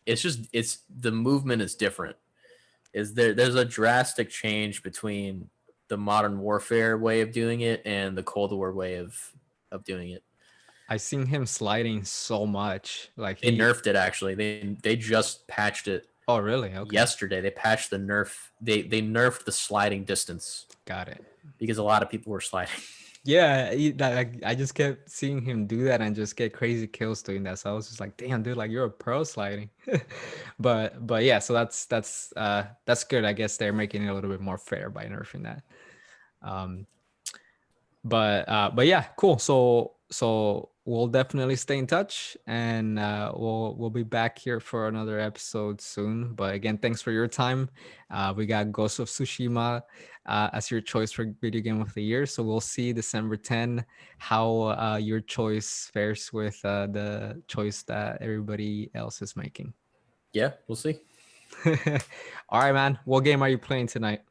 It's the movement is different. There's a drastic change between the modern warfare way of doing it and the Cold War way of doing it. I seen him sliding so much. Like They he, nerfed it actually. They just patched it oh, really? Okay. yesterday. They patched the nerf. They nerfed the sliding distance Got it. because a lot of people were sliding. Yeah, I just kept seeing him do that and just get crazy kills doing that. So I was just like, damn, dude, like you're a pro sliding. But yeah, so that's good. I guess they're making it a little bit more fair by nerfing that. Um, but yeah, cool. So we'll definitely stay in touch, and we'll be back here for another episode soon. But again, thanks for your time. We got Ghost of Tsushima as your choice for video game of the year. So we'll see December 10 how your choice fares with the choice that everybody else is making. Yeah, we'll see. All right, man. What game are you playing tonight?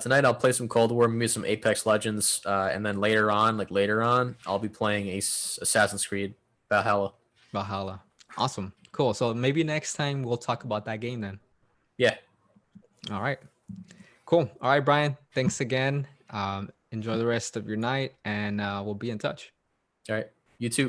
Tonight I'll play some Cold War, maybe some Apex Legends, and then later on, I'll be playing Assassin's Creed Valhalla. Valhalla. Awesome. Cool. So maybe next time we'll talk about that game then. Yeah. All right. Cool. All right, Brian. Thanks again. Enjoy the rest of your night, and we'll be in touch. All right. You too.